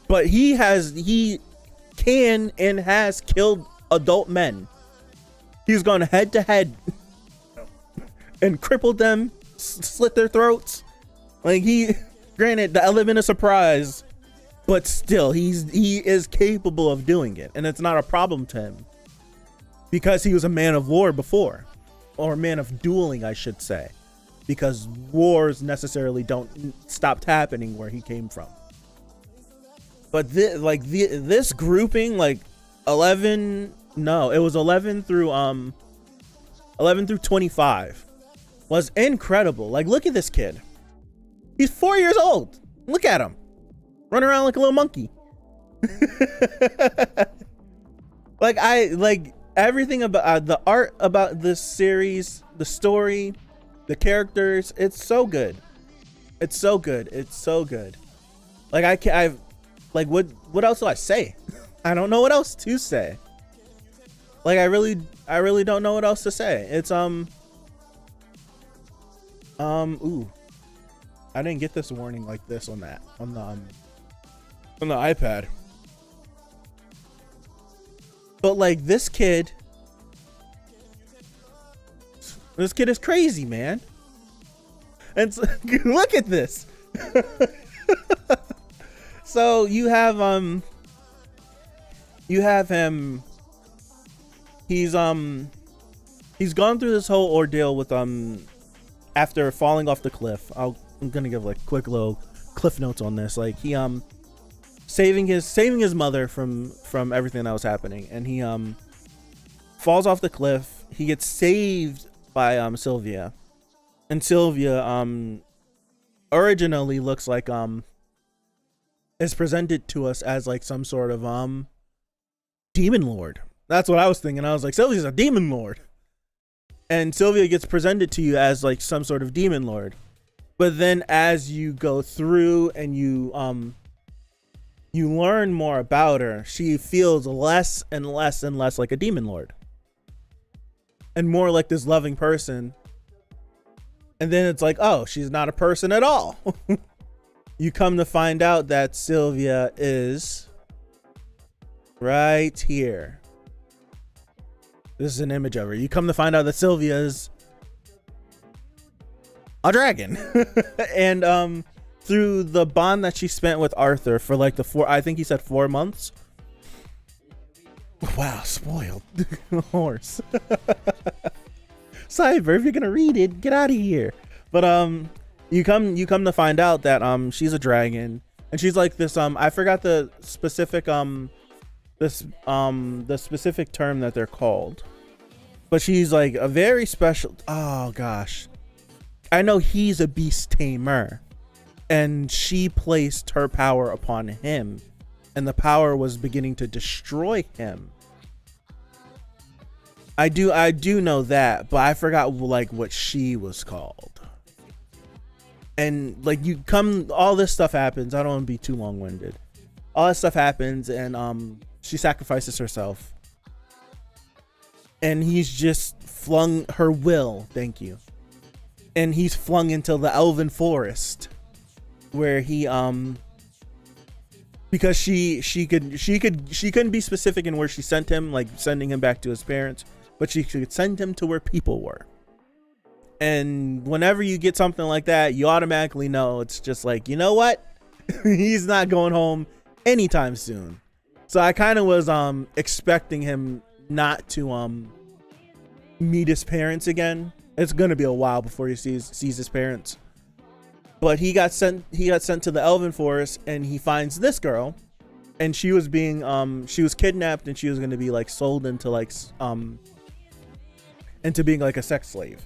but he can and has killed adult men. He's gone head to head and crippled them, slit their throats. Like, granted, the element of surprise, but still, he is capable of doing it, and it's not a problem to him because he was a man of war before, or a man of dueling, I should say, because wars necessarily don't stop happening where he came from. But this grouping, like 11 through 25 was incredible. Like, look at this kid. He's 4 years old. Look at him. Running around like a little monkey. Like everything about the art about this series, the story, the characters, it's so good. It's so good. It's so good. Like, what else do I say? I don't know what else to say. Like, I really don't know what else to say. It's I didn't get this warning like this on the iPad. But like, this kid is crazy, man. And so, look at this. So you have him. He's gone through this whole ordeal with after falling off the cliff. I'm gonna give like quick little cliff notes on this. Like, he saving his mother from everything that was happening, and he falls off the cliff. He gets saved by Sylvia, and Sylvia originally looks like is presented to us as like some sort of demon lord. That's what I was thinking. I was like, Sylvia's a demon lord. And Sylvia gets presented to you as like some sort of demon lord. But then as you go through and you you learn more about her, she feels less and less and less like a demon lord and more like this loving person. And then it's like, oh, she's not a person at all. You come to find out that Sylvia is right here. This is an image of her. You come to find out that Sylvia is a dragon. And through the bond that she spent with Arthur for like I think he said 4 months. Wow, spoiled. Horse. Cyber, if you're gonna read it, get out of here. But you come to find out that she's a dragon, and she's like this I forgot the specific the specific term that they're called, but she's like a very special, oh gosh, I know he's a beast tamer, and she placed her power upon him, and the power was beginning to destroy him. I do know that, but I forgot like what she was called. And like all this stuff happens. I don't want to be too long-winded. All this stuff happens, and she sacrifices herself. And he's just flung her will, thank you. And he's flung into the elven forest, where he because she couldn't be specific in where she sent him, like sending him back to his parents, but she could send him to where people were. And whenever you get something like that, you automatically know it's just like, you know what? He's not going home anytime soon. So I kind of was expecting him not to meet his parents again. It's gonna be a while before he sees his parents. But he got sent to the Elven Forest, and he finds this girl, and she was kidnapped, and she was gonna be like sold into like into being like a sex slave.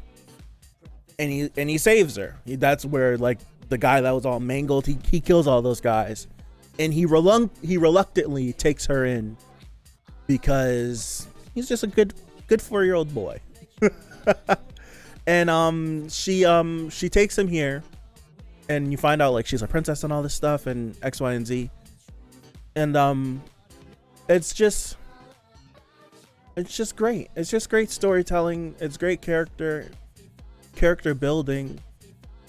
And he saves her. That's where like the guy that was all mangled, he kills all those guys, and he reluctantly takes her in because he's just a good 4-year-old boy. And she takes him here, and you find out like she's a princess and all this stuff and X, Y, and Z. And it's just great. It's just great storytelling. It's great character building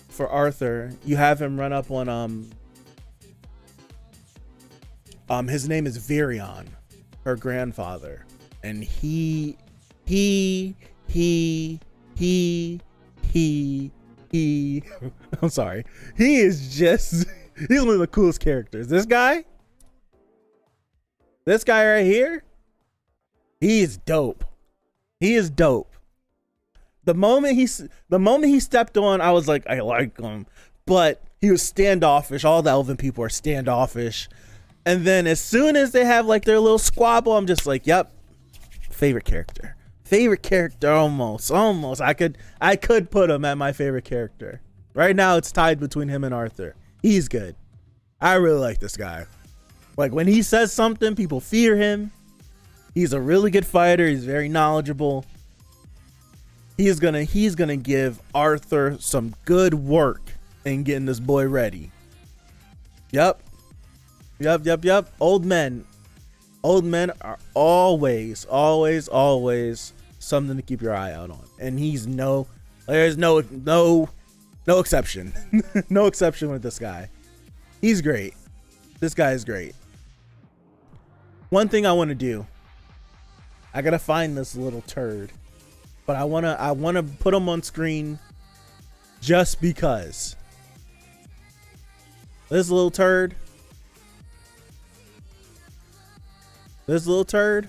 for Arthur. You have him run up on his name is Virion, her grandfather, and he I'm sorry, he's one of the coolest characters. This guy right here, he's dope. He is dope. The moment he stepped on, I was like, I like him. But he was standoffish. All the elven people are standoffish. And then as soon as they have like their little squabble, I'm just like, yep, favorite character almost. I could put him at my favorite character. Right now it's tied between him and Arthur. He's good. I really like this guy. Like when he says something, people fear him. He's a really good fighter. He's very knowledgeable. He's gonna give Arthur some good work in getting this boy ready. Yep. Old men are always something to keep your eye out on. And there's no exception. No exception with this guy. He's great. This guy is great. One thing I want to do, I gotta find this little turd. But I wanna put him on screen just because. This little turd.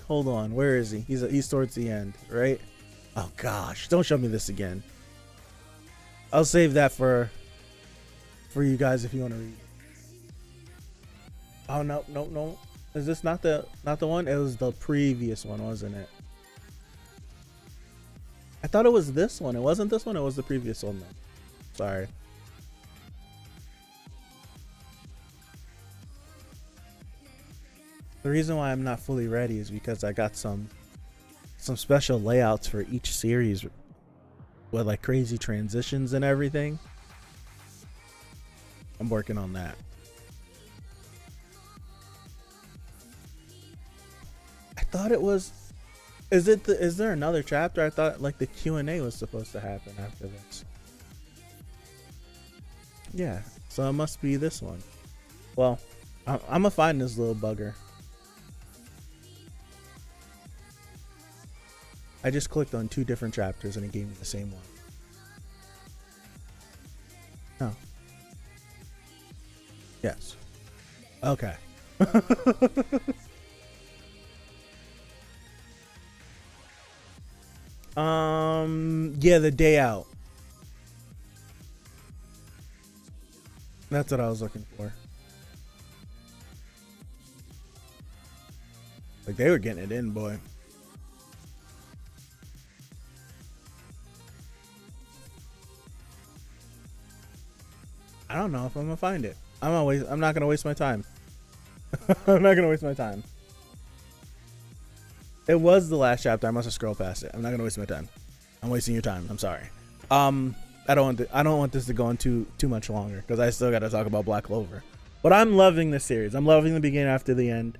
Hold on, where is he? He's towards the end, right? Oh gosh, don't show me this again. I'll save that for you guys if you want to read. Oh no. Is this not the one? It was the previous one, wasn't it? I thought it was this one. It wasn't this one. It was the previous one, though. Sorry. The reason why I'm not fully ready is because I got some special layouts for each series with like crazy transitions and everything. I'm working on that. thought it was. Is there another chapter? I thought like the Q&A was supposed to happen after this. Yeah, so it must be this one. Well, I'm gonna find this little bugger. I just clicked on 2 different chapters and it gave me the same one. Oh. Yes. Okay. Yeah, the day out. That's what I was looking for. Like, they were getting it in, boy. I don't know if I'm gonna find it. I'm not gonna waste my time. I'm not gonna waste my time. It was the last chapter. I must have scrolled past it. I'm not gonna waste my time. I'm wasting your time. I'm sorry. I don't want this to go on too much longer because I still got to talk about Black Clover. But I'm loving this series. I'm loving the beginning after the end.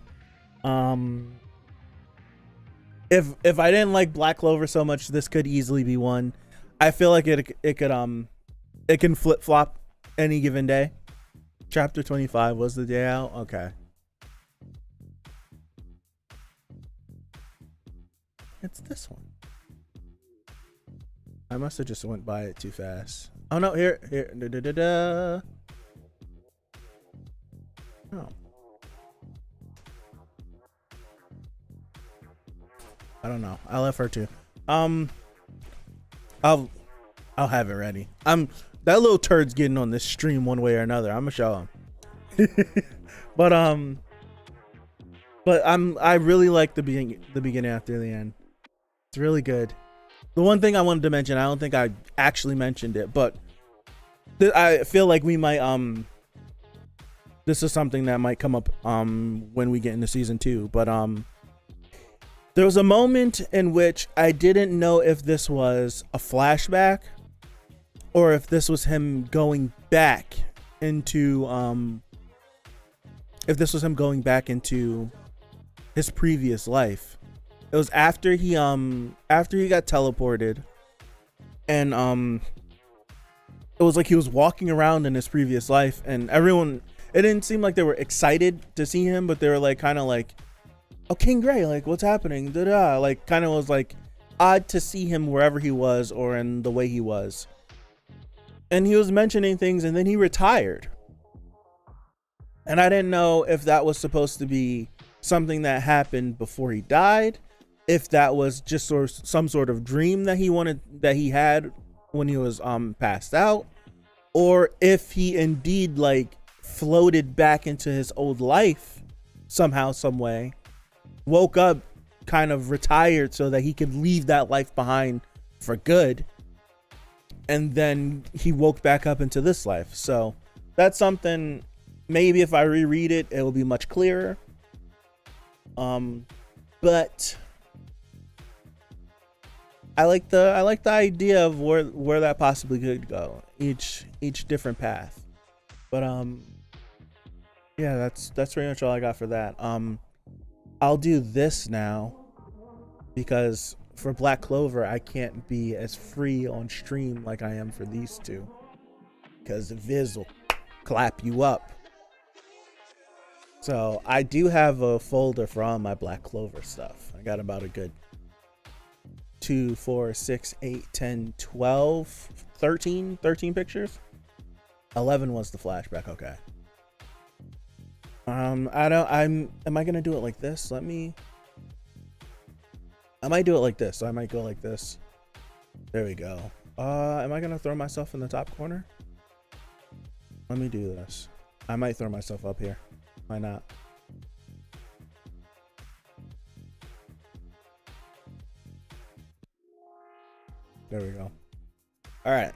If I didn't like Black Clover so much, this could easily be one. I feel like it can flip flop any given day. Chapter 25 was the day out. Okay. It's this one. I must have just went by it too fast. Oh no, here. Oh. I don't know. I left her too. I'll have it ready. That little turd's getting on this stream one way or another. I'm gonna show him. but I really like the beginning after the end. It's really good. The one thing I wanted to mention, I don't think I actually mentioned it, but I feel like we might this is something that might come up when we get into season 2, but there was a moment in which I didn't know if this was a flashback or if this was him going back into his previous life. It was after he got teleported, and it was like he was walking around in his previous life, and everyone, it didn't seem like they were excited to see him, but they were like kind of like, oh, King Gray, like what's happening? Da-da. Like kind of was like odd to see him wherever he was or in the way he was. And he was mentioning things, and then he retired. And I didn't know if that was supposed to be something that happened before he died, if that was just some sort of dream that he had when he was passed out, or if he indeed like floated back into his old life somehow, some way, woke up, kind of retired so that he could leave that life behind for good, and then he woke back up into this life. So that's something, maybe if I reread it, it will be much clearer. But I like the idea of where that possibly could go, each different path. But yeah, that's pretty much all I got for that. I'll do this now because for Black Clover I can't be as free on stream like I am for these two, because Viz will clap you up. So I do have a folder for all my Black Clover stuff. I got about a good 2, 4, 6, 8, 10, 12, 13 pictures. 11 was the flashback. Okay. Am I gonna do it like this? I might do it like this. So I might go like this. There we go. Am I gonna throw myself in the top corner? Let me do this. I might throw myself up here. Why not? There we go. All right.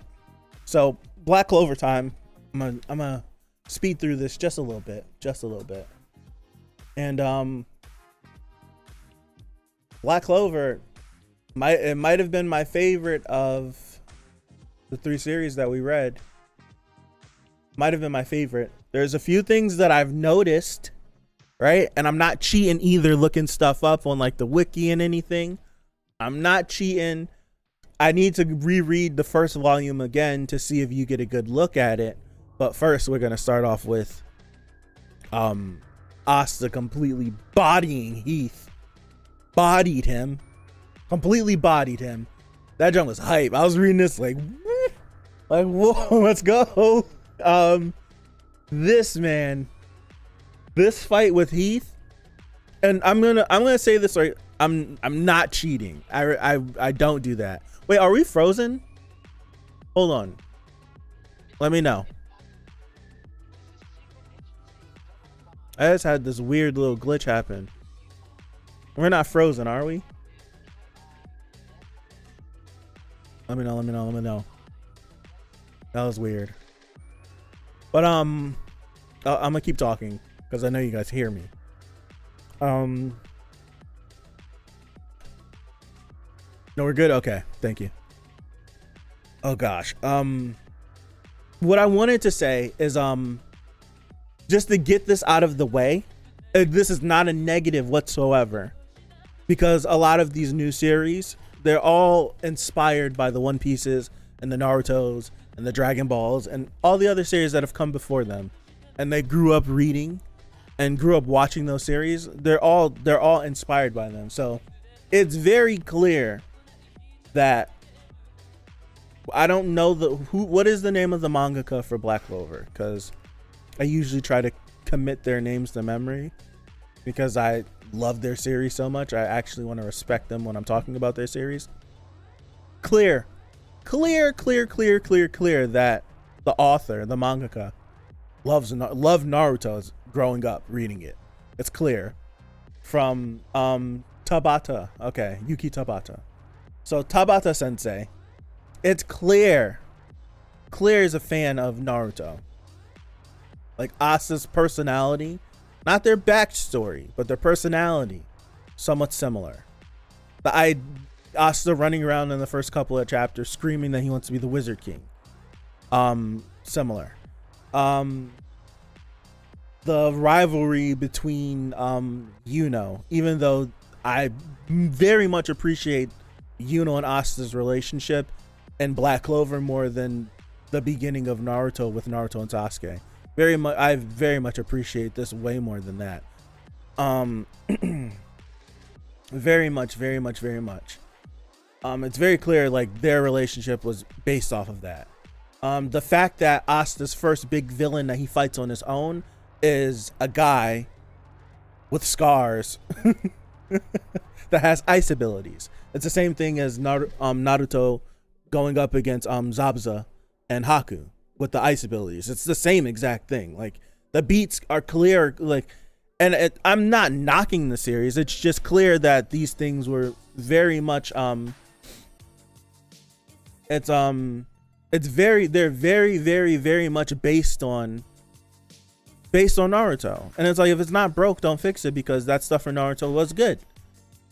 So Black Clover time. I'm gonna speed through this just a little bit. And Black Clover might have been my favorite of the 3 series that we read. Might have been my favorite. There's a few things that I've noticed right? And I'm not cheating either, looking stuff up on like the wiki and anything. I'm not cheating. I need to reread the first volume again to see if you get a good look at it. But first, we're gonna start off with Asta completely bodying Heath. Bodied him. Completely bodied him. That jump was hype. I was reading this like whoa, let's go. This fight with Heath, and I'm gonna say this right. I'm not cheating. I don't do that. Wait, are we frozen? Hold on. Let me know. I just had this weird little glitch happen. We're not frozen, are we? Let me know. That was weird. But I'm gonna keep talking because I know you guys hear me. No, we're good. Okay, thank you. Oh gosh. What I wanted to say is just to get this out of the way. This is not a negative whatsoever, because a lot of these new series, they're all inspired by the One Pieces and the Narutos and the Dragon Balls and all the other series that have come before them, and they grew up reading and grew up watching those series. They're all inspired by them. So it's very clear that I don't know what is the name of the mangaka for Black Clover, because I usually try to commit their names to memory because I love their series so much. I actually want to respect them when I'm talking about their series. Clear that the author, the mangaka, loved Naruto growing up reading it. It's clear from Tabata. Okay, Yuki Tabata. So Tabata sensei, it's clear is a fan of Naruto. Like Asta's personality, not their backstory, but their personality, somewhat similar. Asta running around in the first couple of chapters screaming that he wants to be the Wizard King. Similar. The rivalry between Yuno, even though I very much appreciate Yuno and Asta's relationship and Black Clover more than the beginning of Naruto with Naruto and Sasuke. I very much appreciate this way more than that. Very much. It's very clear like their relationship was based off of that. The fact that Asta's first big villain that he fights on his own is a guy with scars that has ice abilities. It's the same thing as Naruto going up against Zabuza and Haku with the ice abilities. It's the same exact thing. Like the beats are clear, like, and I'm not knocking the series. It's just clear that these things were very much they're very much based on Naruto. And it's like, if it's not broke, don't fix it, because that stuff for Naruto was good.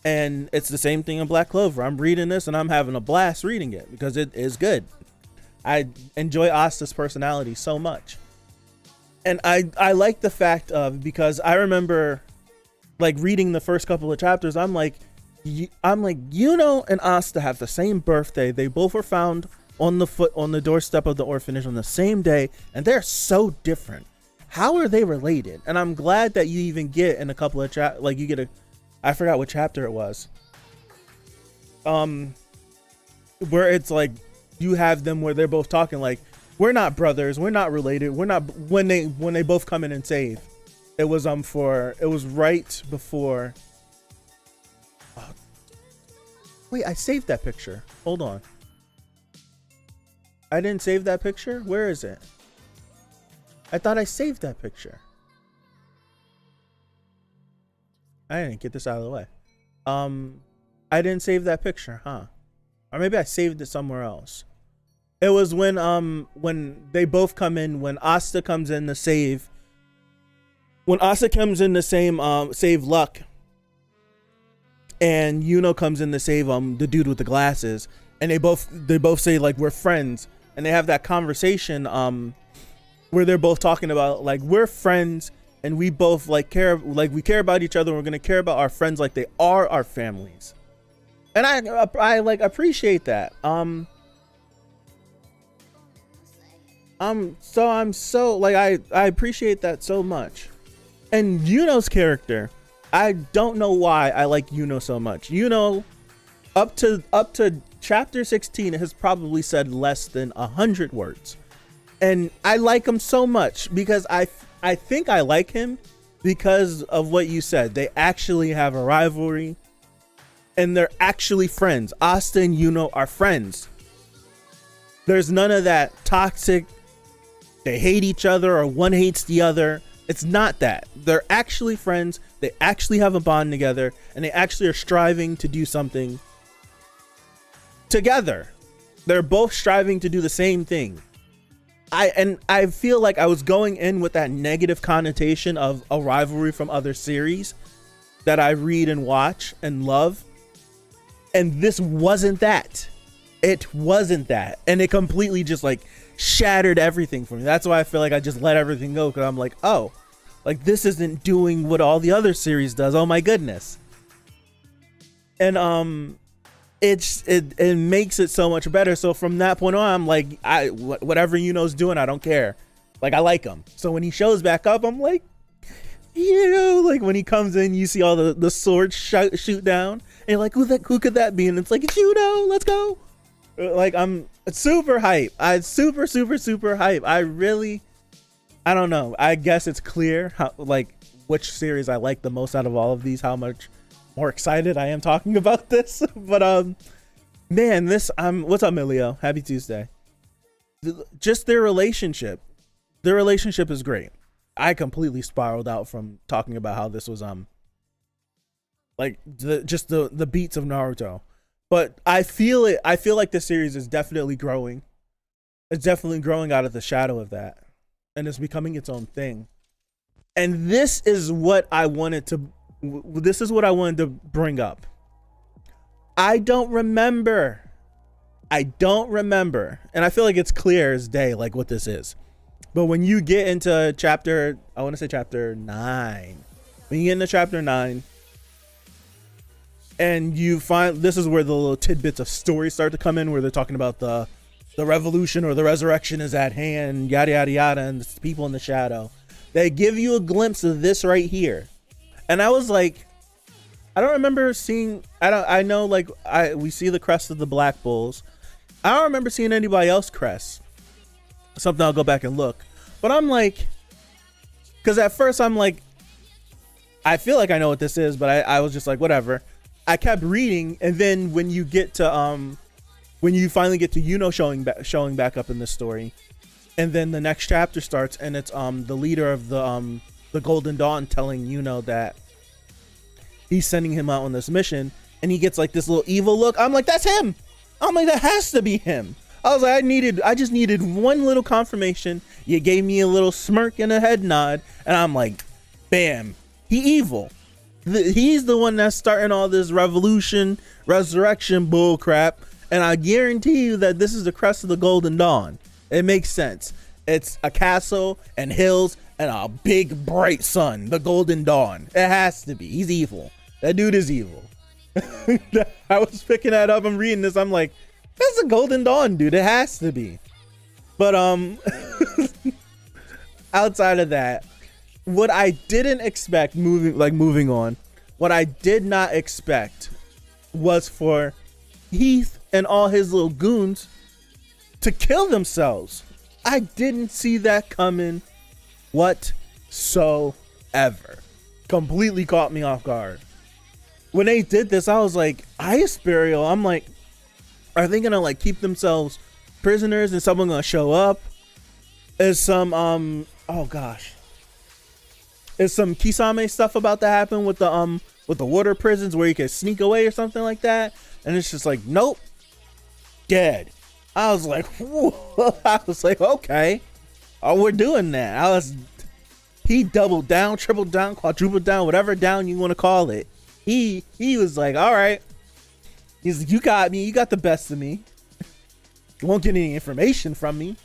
And it's the same thing in Black Clover. I'm reading this and I'm having a blast reading it because it is good. I enjoy Asta's personality so much. And I like the fact of, because I remember like reading the first couple of chapters, I'm like, Yuno and Asta have the same birthday. They both were found on the doorstep of the orphanage on the same day, and they're so different. How are they related? And I'm glad that you even get in a couple of you get I forgot what chapter it was. Where it's like you have them where they're both talking like, we're not brothers, we're not related, we're not, when they both come in and save. It was right before. Wait, I saved that picture. Hold on. I didn't save that picture? Where is it? I thought I saved that picture. I didn't get this out of the way. I didn't save that picture, huh? Or maybe I saved it somewhere else. It was when they both come in, when Asta comes in to save. When Asta comes in to save Luck, and Yuno comes in to save the dude with the glasses, and they both say like, we're friends, and they have that conversation where they're both talking about like, we're friends and we both like we care about each other, and we're gonna care about our friends like they are our families. And I like appreciate that. I'm so like I appreciate that so much. And Yuno's character, I don't know why I like Yuno so much. Yuno, up to chapter 16, has probably said less than 100 words, and I like him so much because I think I like him because of what you said. They actually have a rivalry, and they're actually friends. Asta and Yuno are friends. There's none of that toxic, they hate each other or one hates the other. It's not that. They're actually friends. They actually have a bond together, and they actually are striving to do something together. They're both striving to do the same thing. I feel like I was going in with that negative connotation of a rivalry from other series that I read and watch and love. And this wasn't that. It wasn't that. And it completely just like shattered everything for me. That's why I feel like I just let everything go, because I'm like, oh, like this isn't doing what all the other series does. Oh my goodness. And it makes it so much better. So from that point on, I'm like, whatever Yuno's doing, I don't care. Like, I like him. So when he shows back up, I'm like, like when he comes in, you see all the swords shoot down, and you're like, who could that be? And it's like, it's Yuno, let's go. Like, I'm super hype. Super hype. I don't know. I guess it's clear how, like, which series I like the most out of all of these, how much more excited I am talking about this. But man, what's up, Emilio? Happy Tuesday. Just their relationship is great. I completely spiraled out from talking about how this was like the beats of Naruto. But I feel like this series is definitely growing. It's definitely growing out of the shadow of that, and it's becoming its own thing. And this is what I wanted to bring up. I don't remember, and I feel like it's clear as day, like what this is. But when you get into chapter 9, when you get into chapter 9, and you find, this is where the little tidbits of story start to come in, where they're talking about the revolution or the resurrection is at hand, yada yada yada, and the people in the shadow. They give you a glimpse of this right here. And I was like, I don't remember seeing, I know like we see the crest of the Black Bulls. I don't remember seeing anybody else crest. Something I'll go back and look. But I'm like, because at first I'm like, I feel like I know what this is, but I was just like, whatever. I kept reading, and then when you get to when you finally get to Yuno showing back up in the story, and then the next chapter starts, and it's the leader of the Golden Dawn telling Yuno that he's sending him out on this mission, and he gets like this little evil look. I'm like, that's him. I'm like, that has to be him. I was like, I just needed one little confirmation. You gave me a little smirk and a head nod, and I'm like, bam, he evil. He's the one that's starting all this resurrection bull crap, and I guarantee you that this is the crest of the Golden Dawn. It makes sense. It's a castle and hills and a big bright sun, the Golden Dawn. It has to be. He's evil. That dude is evil. I was picking that up. I'm reading this. I'm like, that's a Golden Dawn, dude. It has to be. But outside of that, what I didn't expect, moving on, what I did not expect was for Heath and all his little goons to kill themselves. I didn't see that coming whatsoever. Completely caught me off guard. When they did this, I was like, Ice Burial. I'm like, are they gonna like keep themselves prisoners and someone gonna show up? Is some oh gosh, is some Kisame stuff about to happen with the water prisons where you can sneak away or something like that? And it's just like, nope, dead. I was like, whoa. I was like, okay, oh, we're doing that. He doubled down, tripled down, quadrupled down, whatever down you want to call it. He was like, all right. He's like, you got me. You got the best of me. You won't get any information from me.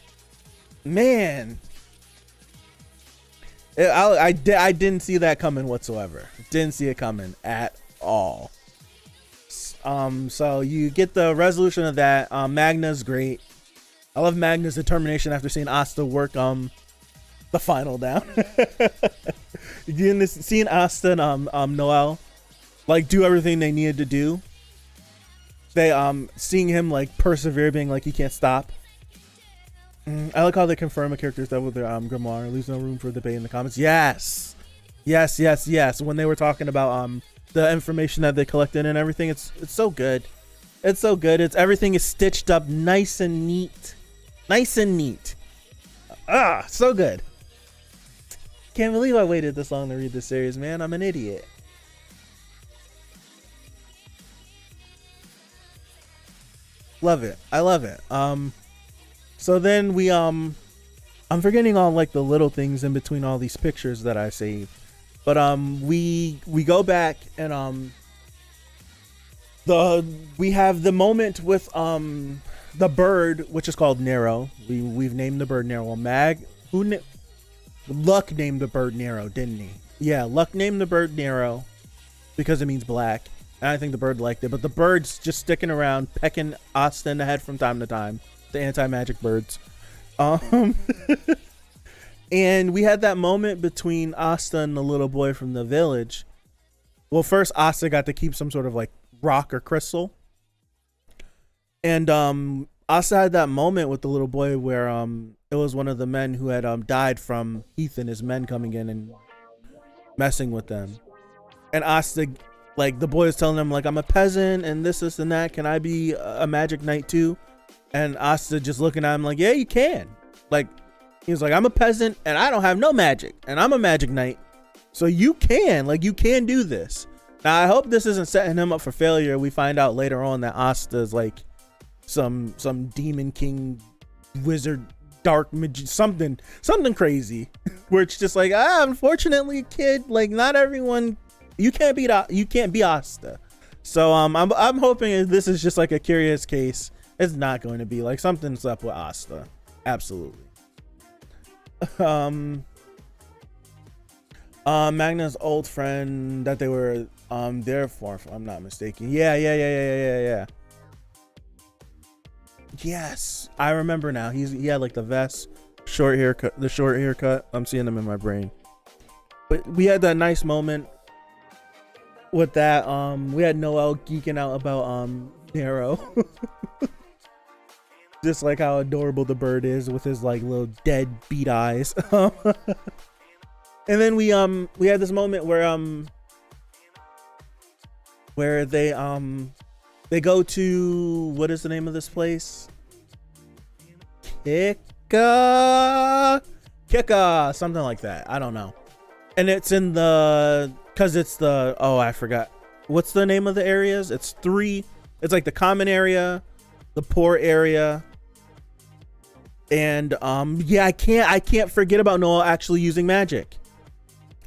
Man. I didn't see that coming whatsoever. Didn't see it coming at all. So you get the resolution of that. Magna's great. I love Magna's determination after seeing Asta work the final down. Seeing Asta and Noel like do everything they needed to do. They seeing him like persevere, being like he can't stop. I like how they confirm a character's death with their grimoire. Leaves no room for debate in the comments. Yes. When they were talking about the information that they collected and everything, it's so good. It's so good. It's everything is stitched up nice and neat. So good. Can't believe I waited this long to read this series, man. I'm an idiot. Love it. I love it. So then we I'm forgetting all like the little things in between all these pictures that I saved. But we go back and we have the moment with the bird, which is called Nero. We've named the bird Nero. Luck named the bird Nero, didn't he? Yeah, Luck named the bird Nero because it means black. And I think the bird liked it, but the bird's just sticking around, pecking Asta in the head from time to time. The anti-magic birds. And we had that moment between Asta and the little boy from the village. Well, first Asta got to keep some sort of like rock or crystal. And Asta had that moment with the little boy where it was one of the men who had died from Heath and his men coming in and messing with them. And Asta, like the boy is telling him like, I'm a peasant and this and that. Can I be a magic knight too? And Asta just looking at him like, yeah, you can. Like, he was like, I'm a peasant and I don't have no magic and I'm a magic knight. So you can do this. Now, I hope this isn't setting him up for failure. We find out later on that Asta's like some demon king wizard, dark magic, something crazy where it's just like, unfortunately, kid, like not everyone, you can't be Asta. So I'm hoping this is just like a curious case. It's not going to be like something's up with Asta. Absolutely. Magna's old friend that they were there for, if I'm not mistaken. Yeah. Yes, I remember now. He had like the vest, short haircut. I'm seeing them in my brain. But we had that nice moment with that. We had Noel geeking out about Nero. Just like how adorable the bird is with his like little dead beat eyes. And then we had this moment where they go to, what is the name of this place? Kika, something like that. I don't know. And it's in I forgot. What's the name of the areas? It's 3. It's like the common area, the poor area. And I can't forget about Noel actually using magic.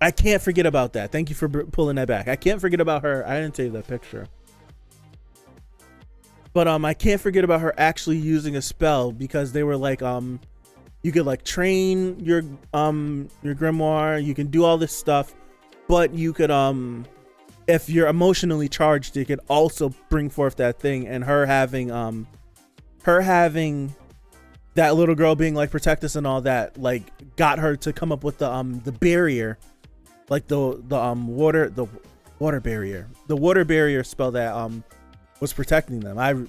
I can't forget about that. Thank you for pulling that back. I can't forget about her. I didn't save that picture. But I can't forget about her actually using a spell, because they were like you could like train your grimoire, you can do all this stuff, but you could if you're emotionally charged, it could also bring forth that thing. And her having that little girl being like, protect us and all that, like got her to come up with the barrier, like the water barrier spell that was protecting them.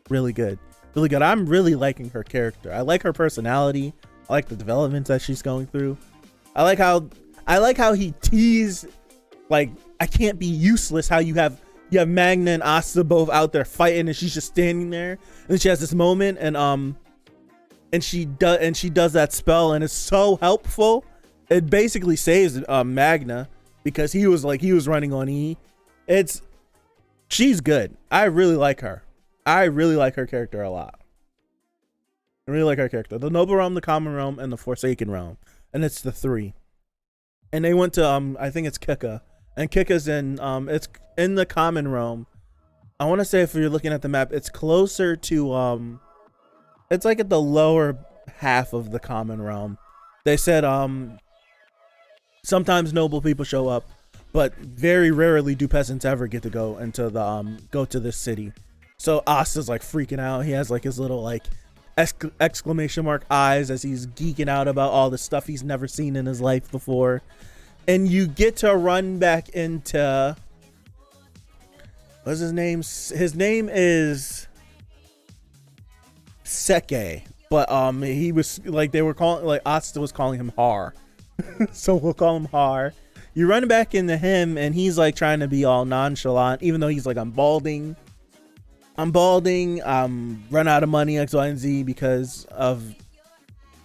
Really good. I'm really liking her character. I like her personality. I like the developments that she's going through. I like how he teased, like, I can't be useless. How you have Magna and Asta both out there fighting, and she's just standing there, and then she has this moment, and she does that spell, and it's so helpful. It basically saves Magna, because he was running on E. She's good. I really like her. I really like her character a lot. I really like her character. The Noble Realm, the Common Realm, and the Forsaken Realm, and it's the 3. And they went to I think it's Kika, and Kika's in it's in the Common Realm. I want to say, if you're looking at the map, it's closer to it's like at the lower half of the Common Realm. They said Sometimes noble people show up, but very rarely do peasants ever get to go into the go to this city. So Asta's like freaking out. He has like his little like exclamation mark eyes as he's geeking out about all the stuff he's never seen in his life before. And you get to run back into, what's his name? His name is Seke, but he was like, they were calling, like Asta was calling him Har. So we'll call him Har. You run back into him and he's like trying to be all nonchalant, even though he's like, I'm balding, run out of money, X, Y, and Z, because of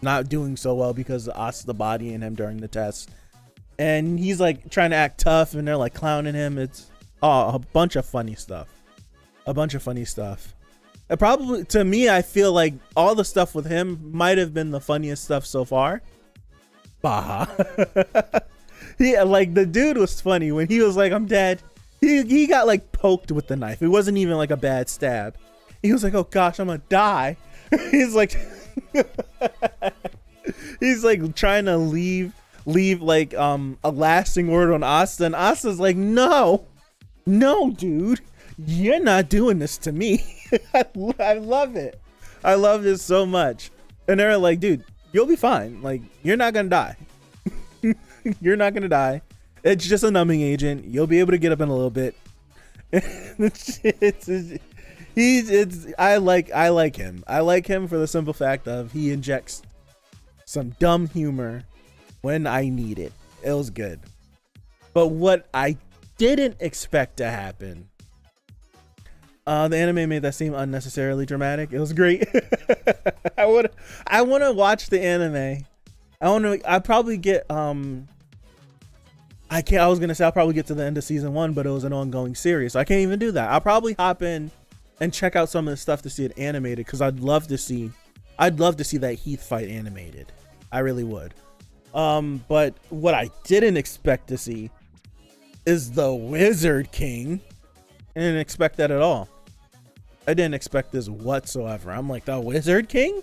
not doing so well because of Asta bodying him during the test. And he's like trying to act tough and they're like clowning him. It's a bunch of funny stuff. It probably, to me, I feel like all the stuff with him might have been the funniest stuff so far. Baha. He, like, the dude was funny when he was like, I'm dead. He got like poked with the knife. It wasn't even like a bad stab. He was like, oh gosh, I'm gonna die. He's like he's like trying to leave like a lasting word on Asta, and Asta's like, no dude, you're not doing this to me. I love it. I love this so much. And they're like, dude, you'll be fine. Like, you're not gonna die. You're not gonna die. It's just a numbing agent. You'll be able to get up in a little bit. I like him. I like him for the simple fact of he injects some dumb humor when I need it. It was good. But what I didn't expect to happen, the anime made that seem unnecessarily dramatic. It was great. I want to watch the anime. I probably get I was gonna say I'll probably get to the end of season 1, but it was an ongoing series, so I can't even do that. I'll probably hop in and check out some of the stuff to see it animated, because I'd love to see that Heath fight animated. I really would. But what I didn't expect to see is the Wizard King. I didn't expect that at all. I didn't expect this whatsoever. I'm like, the Wizard King?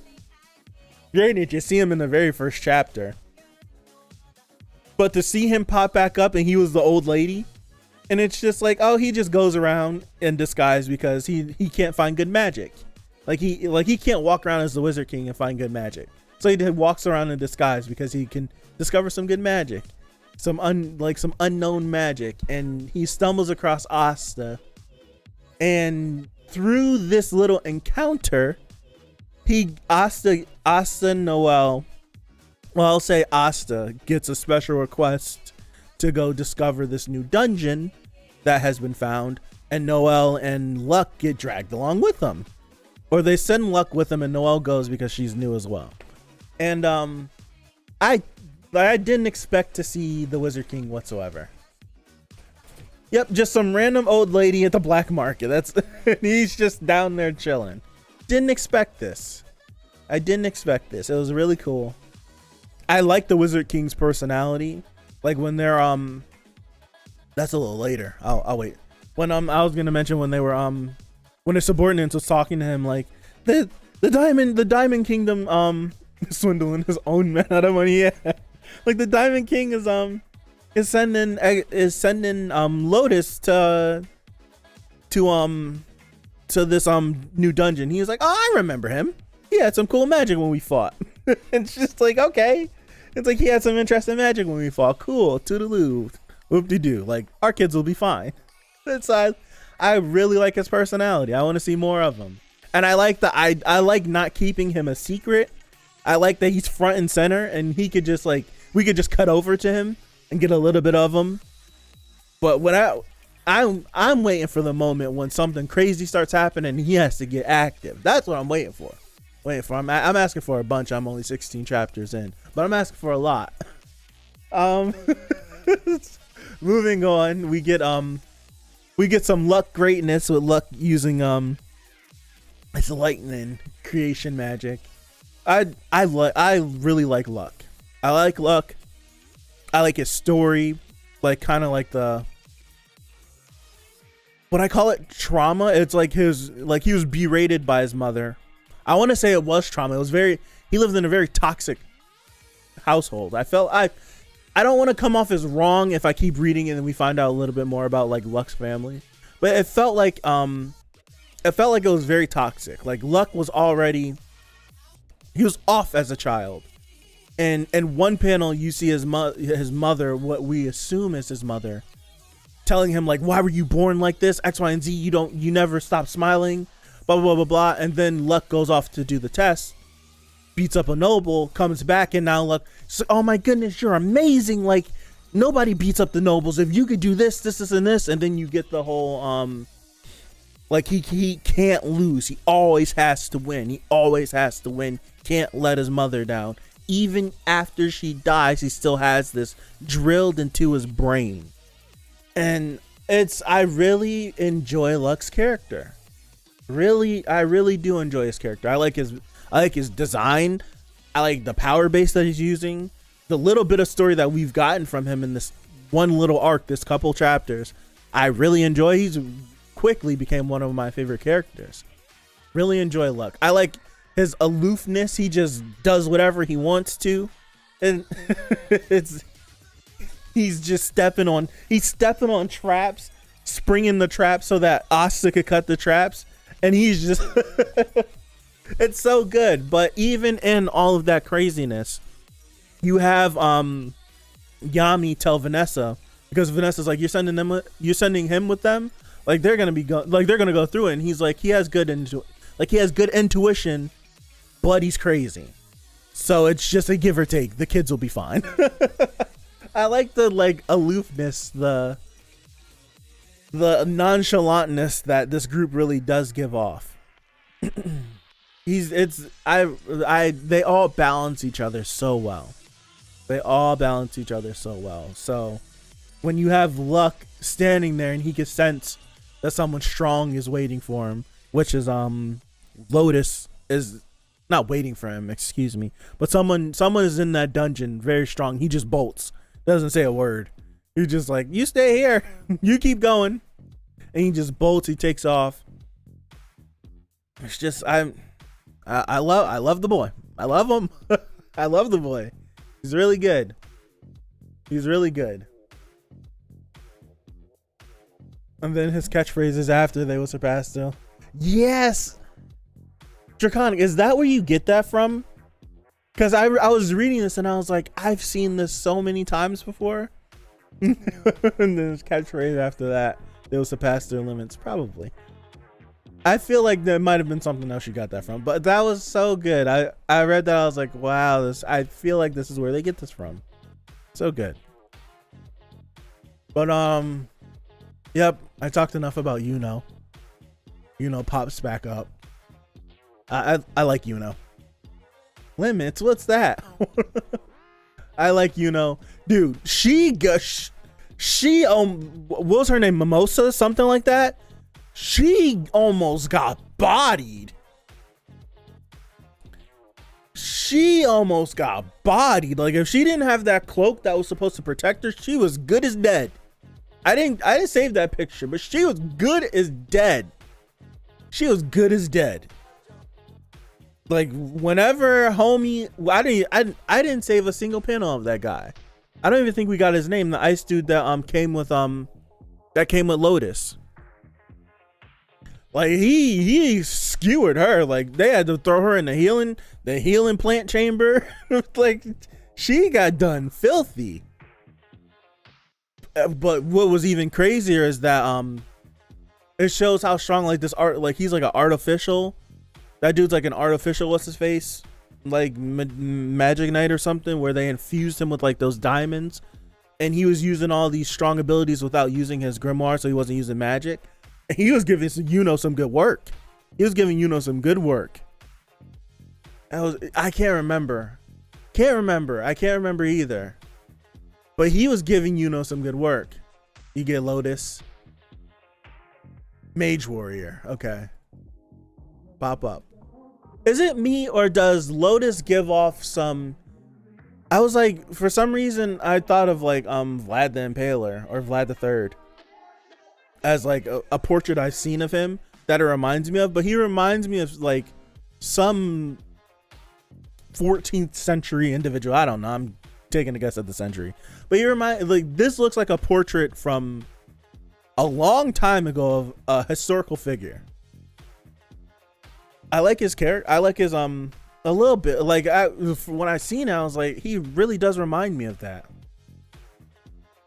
Granted, you see him in the very first chapter. But to see him pop back up and he was the old lady, and it's just like, oh, he just goes around in disguise because he can't find good magic. Like he can't walk around as the Wizard King and find good magic. So he walks around in disguise because he can discover some good magic, some unknown magic, and he stumbles across Asta. And through this little encounter, Asta gets a special request to go discover this new dungeon that has been found, and Noelle and Luck get dragged along with them, or they send Luck with them and Noelle goes because she's new as well. And I didn't expect to see the Wizard King whatsoever. Yep, just some random old lady at the black market. He's just down there chilling. Didn't expect this. I didn't expect this. It was really cool. I like the Wizard King's personality. Like when they're that's a little later. I'll wait. When I was gonna mention when they were when his subordinates was talking to him, like the Diamond Kingdom swindling his own men out of money. Yeah. Like the Diamond King is sending Lotus to this new dungeon. He was like, oh, I remember him. He had some cool magic when we fought. It's just like, okay. It's like he had some interesting magic when we fought. Cool. Toodaloo. Whoop-de-doo. Like, our kids will be fine. I really like his personality. I want to see more of him. And I like I like not keeping him a secret. I like that he's front and center and he could just like, we could just cut over to him and get a little bit of him. But what I'm waiting for the moment when something crazy starts happening and he has to get active. That's what I'm waiting for. I'm asking for a bunch. I'm only 16 chapters in, but I'm asking for a lot. Moving on, we get some Luck greatness with Luck using it's lightning creation magic. I really like Luck. I like Luck. I like his story, like kind of like what I call it, trauma. It's like he was berated by his mother. I want to say it was trauma. He lived in a very toxic household. I don't want to come off as wrong if I keep reading and then we find out a little bit more about like Luck's family, but it felt like it was very toxic. Like Luck was already, he was off as a child, and in one panel you see his mother, what we assume is his mother, telling him like, why were you born like this, X, Y, and Z, you never stop smiling, blah blah blah blah blah. And then Luck goes off to do the test, beats up a noble, comes back, and now Luck, oh my goodness, you're amazing, like nobody beats up the nobles, if you could do this and this. And then you get the whole like he can't lose, he always has to win, can't let his mother down. Even after she dies, he still has this drilled into his brain. And I really enjoy Luck's character. I really do enjoy his character. I like his design. I like the power base that he's using. The little bit of story that we've gotten from him in this one little arc, this couple chapters, I really enjoy. He's quickly became one of my favorite characters. Really enjoy Luck. I like his aloofness. He just does whatever he wants to, and he's just stepping on traps, springing the traps so that Asta could cut the traps, and he's just it's so good. But even in all of that craziness, you have Yami tell Vanessa, because Vanessa's like, you're sending him with them, like they're gonna go through it. And he's like, he has good intuition, but he's crazy, so it's just a give or take. The kids will be fine. I like the aloofness, the nonchalantness that this group really does give off. They all balance each other so well. So when you have Luck standing there and he can sense that someone strong is waiting for him, which is Lotus is not waiting for him, excuse me, but someone is in that dungeon very strong. He just bolts, doesn't say a word. He's just like, you stay here, you keep going, and he just bolts. He takes off. It's just I love the boy. I love him. I love the boy. He's really good. And then his catchphrases after they will surpass still. Yes. Draconic, is that where you get that from? Because I was reading this and I was like, I've seen this so many times before. And then his catchphrase after that, they will surpass their limits. Probably. I feel like there might have been something else you got that from, but that was so good. I read that, I was like, wow, I feel like this is where they get this from. So good. But yep, I talked enough about Yuno. Yuno pops back up. I like Yuno. Limits, what's that? I like Yuno, dude. What was her name? Mimosa, something like that. She almost got bodied. Like, if she didn't have that cloak that was supposed to protect her, she was good as dead. I didn't save that picture, but she was good as dead. Like, whenever homie, I didn't save a single panel of that guy. I don't even think we got his name. The ice dude that came with Lotus. Like, he skewered her. Like, they had to throw her in the healing plant chamber. Like, she got done filthy. But what was even crazier is that it shows how strong, like, this art, like, he's like an artificial. That dude's like an artificial, what's his face? Like Magic Knight or something, where they infused him with like those diamonds, and he was using all these strong abilities without using his grimoire, so he wasn't using magic. And he was giving Yuno some good work. I can't remember either. But he was giving Yuno some good work. You get Lotus. Mage Warrior. Okay. Pop up. Is it me, or does Lotus give off some... I was like, for some reason, I thought of like Vlad the Impaler or Vlad the Third as like a portrait I've seen of him that it reminds me of, but he reminds me of like some 14th century individual. I don't know. taking a guess at the century. But you remind, like, this looks like a portrait from a long time ago of a historical figure. I like his character. I like his a little bit. Like, when I seen it, I was like, he really does remind me of that.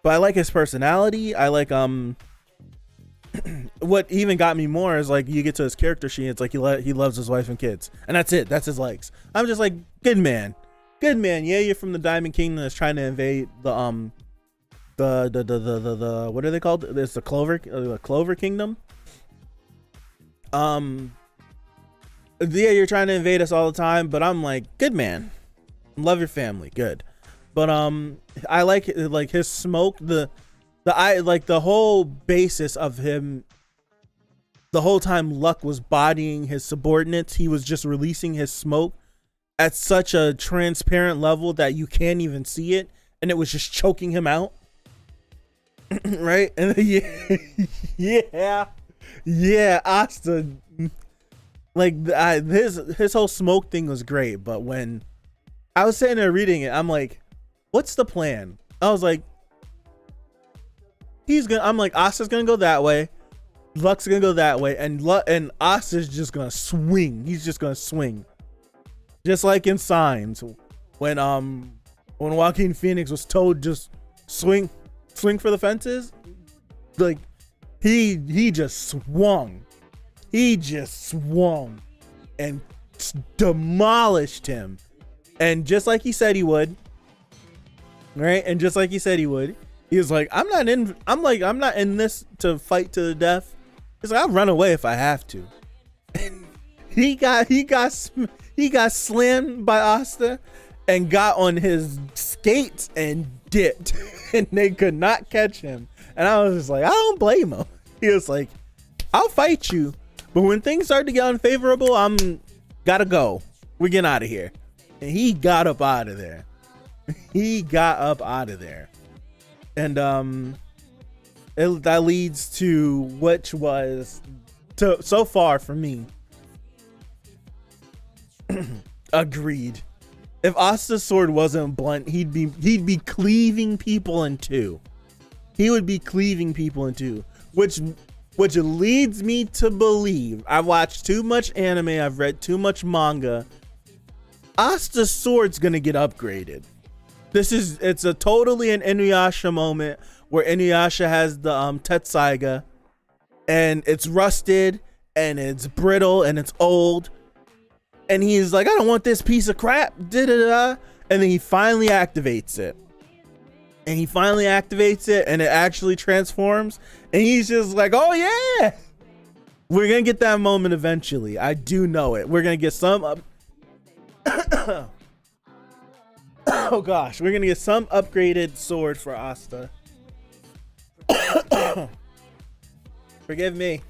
But I like his personality. I like what even got me more is, like, you get to his character sheet, it's like he loves his wife and kids, and that's it. That's his likes. I'm just like, good man. Yeah, you're from the Diamond Kingdom that's trying to invade the what are they called? It's the Clover Kingdom. Yeah, you're trying to invade us all the time, but I'm like, good man. Love your family, good. But I like his smoke, the whole basis of him. The whole time Luck was bodying his subordinates, he was just releasing his smoke at such a transparent level that you can't even see it, and it was just choking him out. Right? And yeah, Asta, like, his whole smoke thing was great, but when I was sitting there reading it, I'm like, what's the plan? I was like, Asta's gonna go that way, Luck's gonna go that way, and Asta's just gonna swing. He's just gonna swing, just like in Signs, when Joaquin Phoenix was told just swing for the fences. Like, he just swung and demolished him, and just like he said he would, right? And just like he said he would. He was like, I'm not in this to fight to the death. He's like, I'll run away if I have to. And he got slammed by Asta and got on his skates and dipped, and they could not catch him. And I was just like, I don't blame him. He was like, I'll fight you, but when things start to get unfavorable, gotta go. We're getting out of here. And he got up out of there. And that leads to, which was so far for me, agreed. If Asta's sword wasn't blunt, he'd be cleaving people in two. He would be cleaving people in two, which leads me to believe, I've watched too much anime, I've read too much manga, Asta's sword's gonna get upgraded. It's a totally an Inuyasha moment where Inuyasha has the Tetsaiga, and it's rusted and it's brittle and it's old, and he's like, I don't want this piece of crap, and then he finally activates it, and it actually transforms, and he's just like, oh yeah, we're gonna get that moment eventually. I do know it. We're gonna get some oh gosh, we're gonna get some upgraded sword for Asta. Forgive me.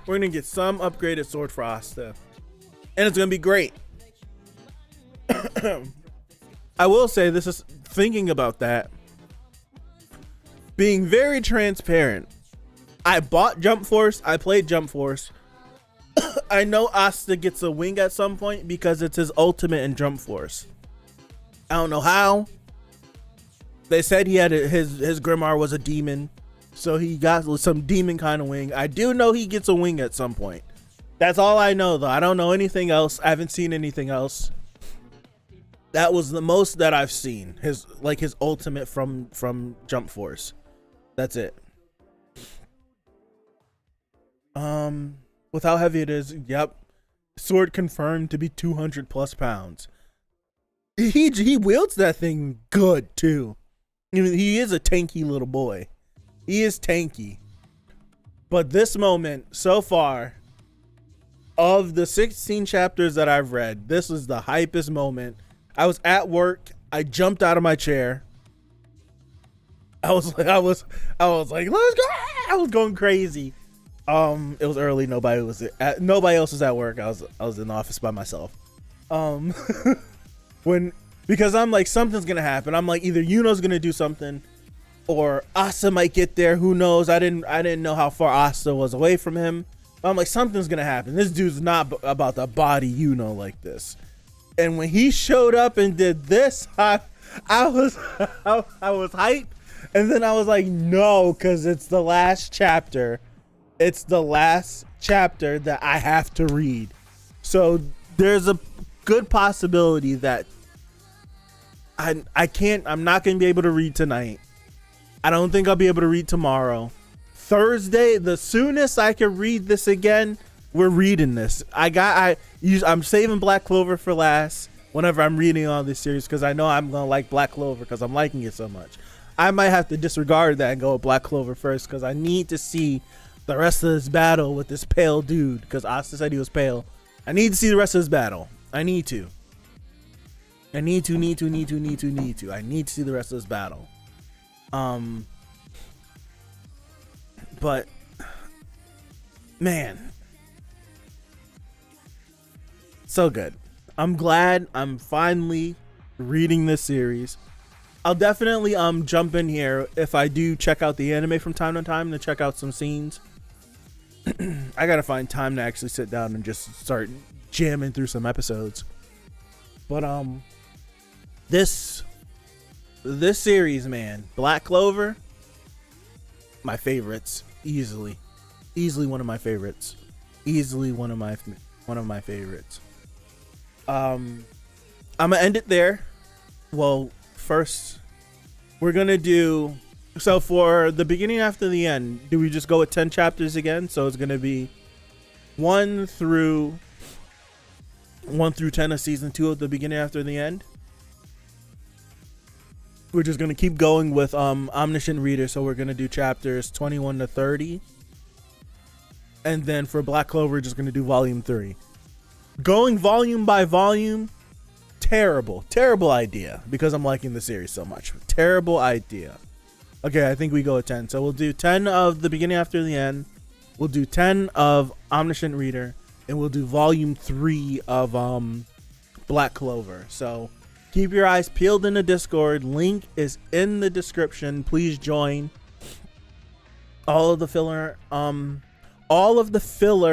We're gonna get some upgraded sword for Asta, and it's gonna be great. I will say, this is thinking about that, being very transparent. I bought Jump Force. I played Jump Force. I know Asta gets a wing at some point because it's his ultimate in Jump Force. I don't know how. They said he had his Grimoire was a demon, so he got some demon kind of wing. I do know he gets a wing at some point. That's all I know, though. I don't know anything else. I haven't seen anything else. That was the most that I've seen. His ultimate from Jump Force. That's it. With how heavy it is, yep. Sword confirmed to be 200 plus pounds. He wields that thing good too. I mean, he is a tanky little boy. He is tanky. But this moment so far, of the 16 chapters that I've read, this was the hypest moment. I was at work. I jumped out of my chair. I was like, let's go. I was going crazy. It was early. Nobody else was at work. I was in the office by myself. Because I'm like, something's gonna happen. I'm like, either Yuno's gonna do something, or Asta might get there. Who knows? I didn't know how far Asta was away from him. I'm like, something's gonna happen. This dude's not about to body like this. And when he showed up and did this, I was I was hyped. And then I was like, no, because it's the last chapter. It's the last chapter that I have to read. So there's a good possibility that I'm not going to be able to read tonight. I don't think I'll be able to read tomorrow. Thursday, the soonest I can read this again, we're reading this. I'm saving Black Clover for last whenever I'm reading all this series, because I know I'm going to like Black Clover because I'm liking it so much. I might have to disregard that and go with Black Clover first, because I need to see the rest of this battle with this pale dude, because Asta said he was pale. I need to see the rest of this battle. I need to see the rest of this battle. But man, so good. I'm glad I'm finally reading this series. I'll definitely jump in here if I do check out the anime from time to time to check out some scenes. I gotta find time to actually sit down and just start jamming through some episodes. But this series, man, Black Clover, my favorites, easily one of my favorites, one of my favorites. I'm gonna end it there. Well, first we're gonna do, so for the beginning after the end, do we just go with 10 chapters again? So it's gonna be 1 through 10 of season 2 of the beginning after the end. We're just gonna keep going with Omniscient Reader, so we're gonna do chapters 21 to 30, and then for Black Clover, we're just gonna do volume 3. Going volume by volume, terrible idea, because I'm liking the series so much. Terrible idea. Okay, I think we go with 10. So we'll do 10 of the beginning after the end. We'll do 10 of Omniscient Reader, and we'll do volume 3 of Black Clover. So keep your eyes peeled in the Discord. Link is in the description. Please join. All of the filler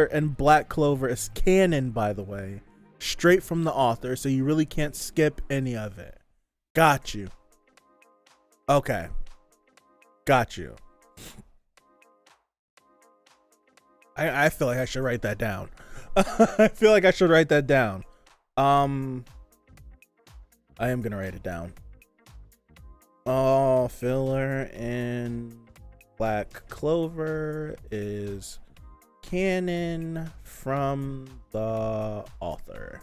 in Black Clover is canon, by the way, straight from the author, so you really can't skip any of it. Got you. Okay. Got you. I feel like I should write that down. I feel like I should write that down. I am gonna write it down. Oh, filler in Black Clover is canon from the author.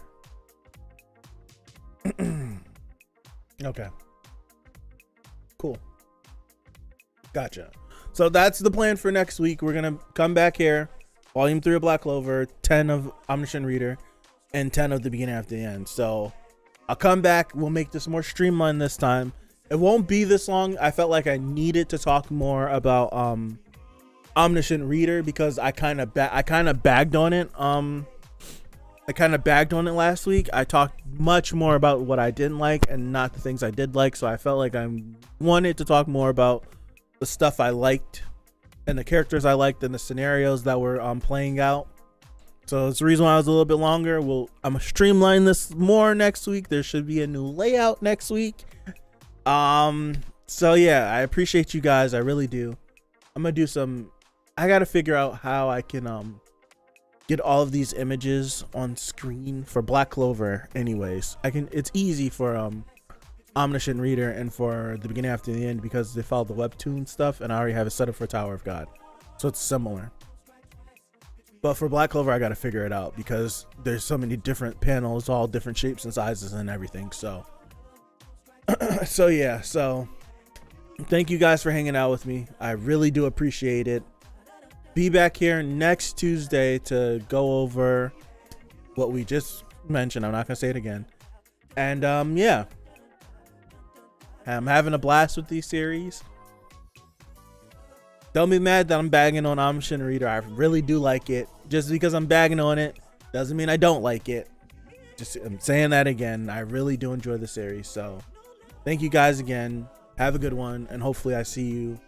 Okay. Cool. Gotcha. So that's the plan for next week. We're gonna come back here, volume 3 of Black Clover, 10 of Omniscient Reader, and 10 of the beginning after the end. So I'll come back. We'll make this more streamlined this time. It won't be this long. I felt like I needed to talk more about Omniscient Reader, because I kind of bagged on it. I kind of bagged on it last week. I talked much more about what I didn't like and not the things I did like. So I felt like I wanted to talk more about the stuff I liked and the characters I liked and the scenarios that were playing out. So it's the reason why I was a little bit longer. I'm gonna streamline this more next week. There should be a new layout next week. So yeah, I appreciate you guys. I really do. I'm gonna do I gotta figure out how I can get all of these images on screen for Black Clover. Anyways, it's easy for Omniscient Reader and for the beginning after the end, because they follow the webtoon stuff, and I already have it set up for Tower of God, so it's similar. But for Black Clover, I gotta figure it out, because there's so many different panels, all different shapes and sizes and everything. So so yeah, so thank you guys for hanging out with me. I really do appreciate it. Be back here next Tuesday to go over what we just mentioned. I'm not gonna say it again. And yeah, I'm having a blast with these series. Don't be mad that I'm bagging on Omniscient Reader. I really do like it. Just because I'm bagging on it doesn't mean I don't like it. I'm saying that again. I really do enjoy the series. So thank you guys again. Have a good one, and hopefully I see you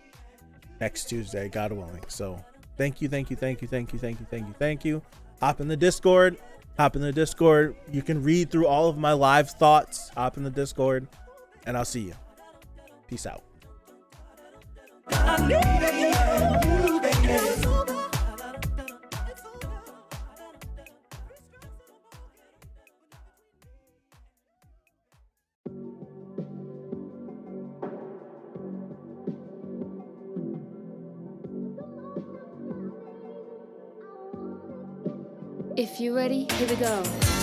next Tuesday, God willing. So Thank you, thank you, thank you, thank you, thank you, thank you, thank you. Hop in the Discord. Hop in the Discord. You can read through all of my live thoughts. Hop in the Discord, and I'll see you. Peace out. If you're ready, here we go.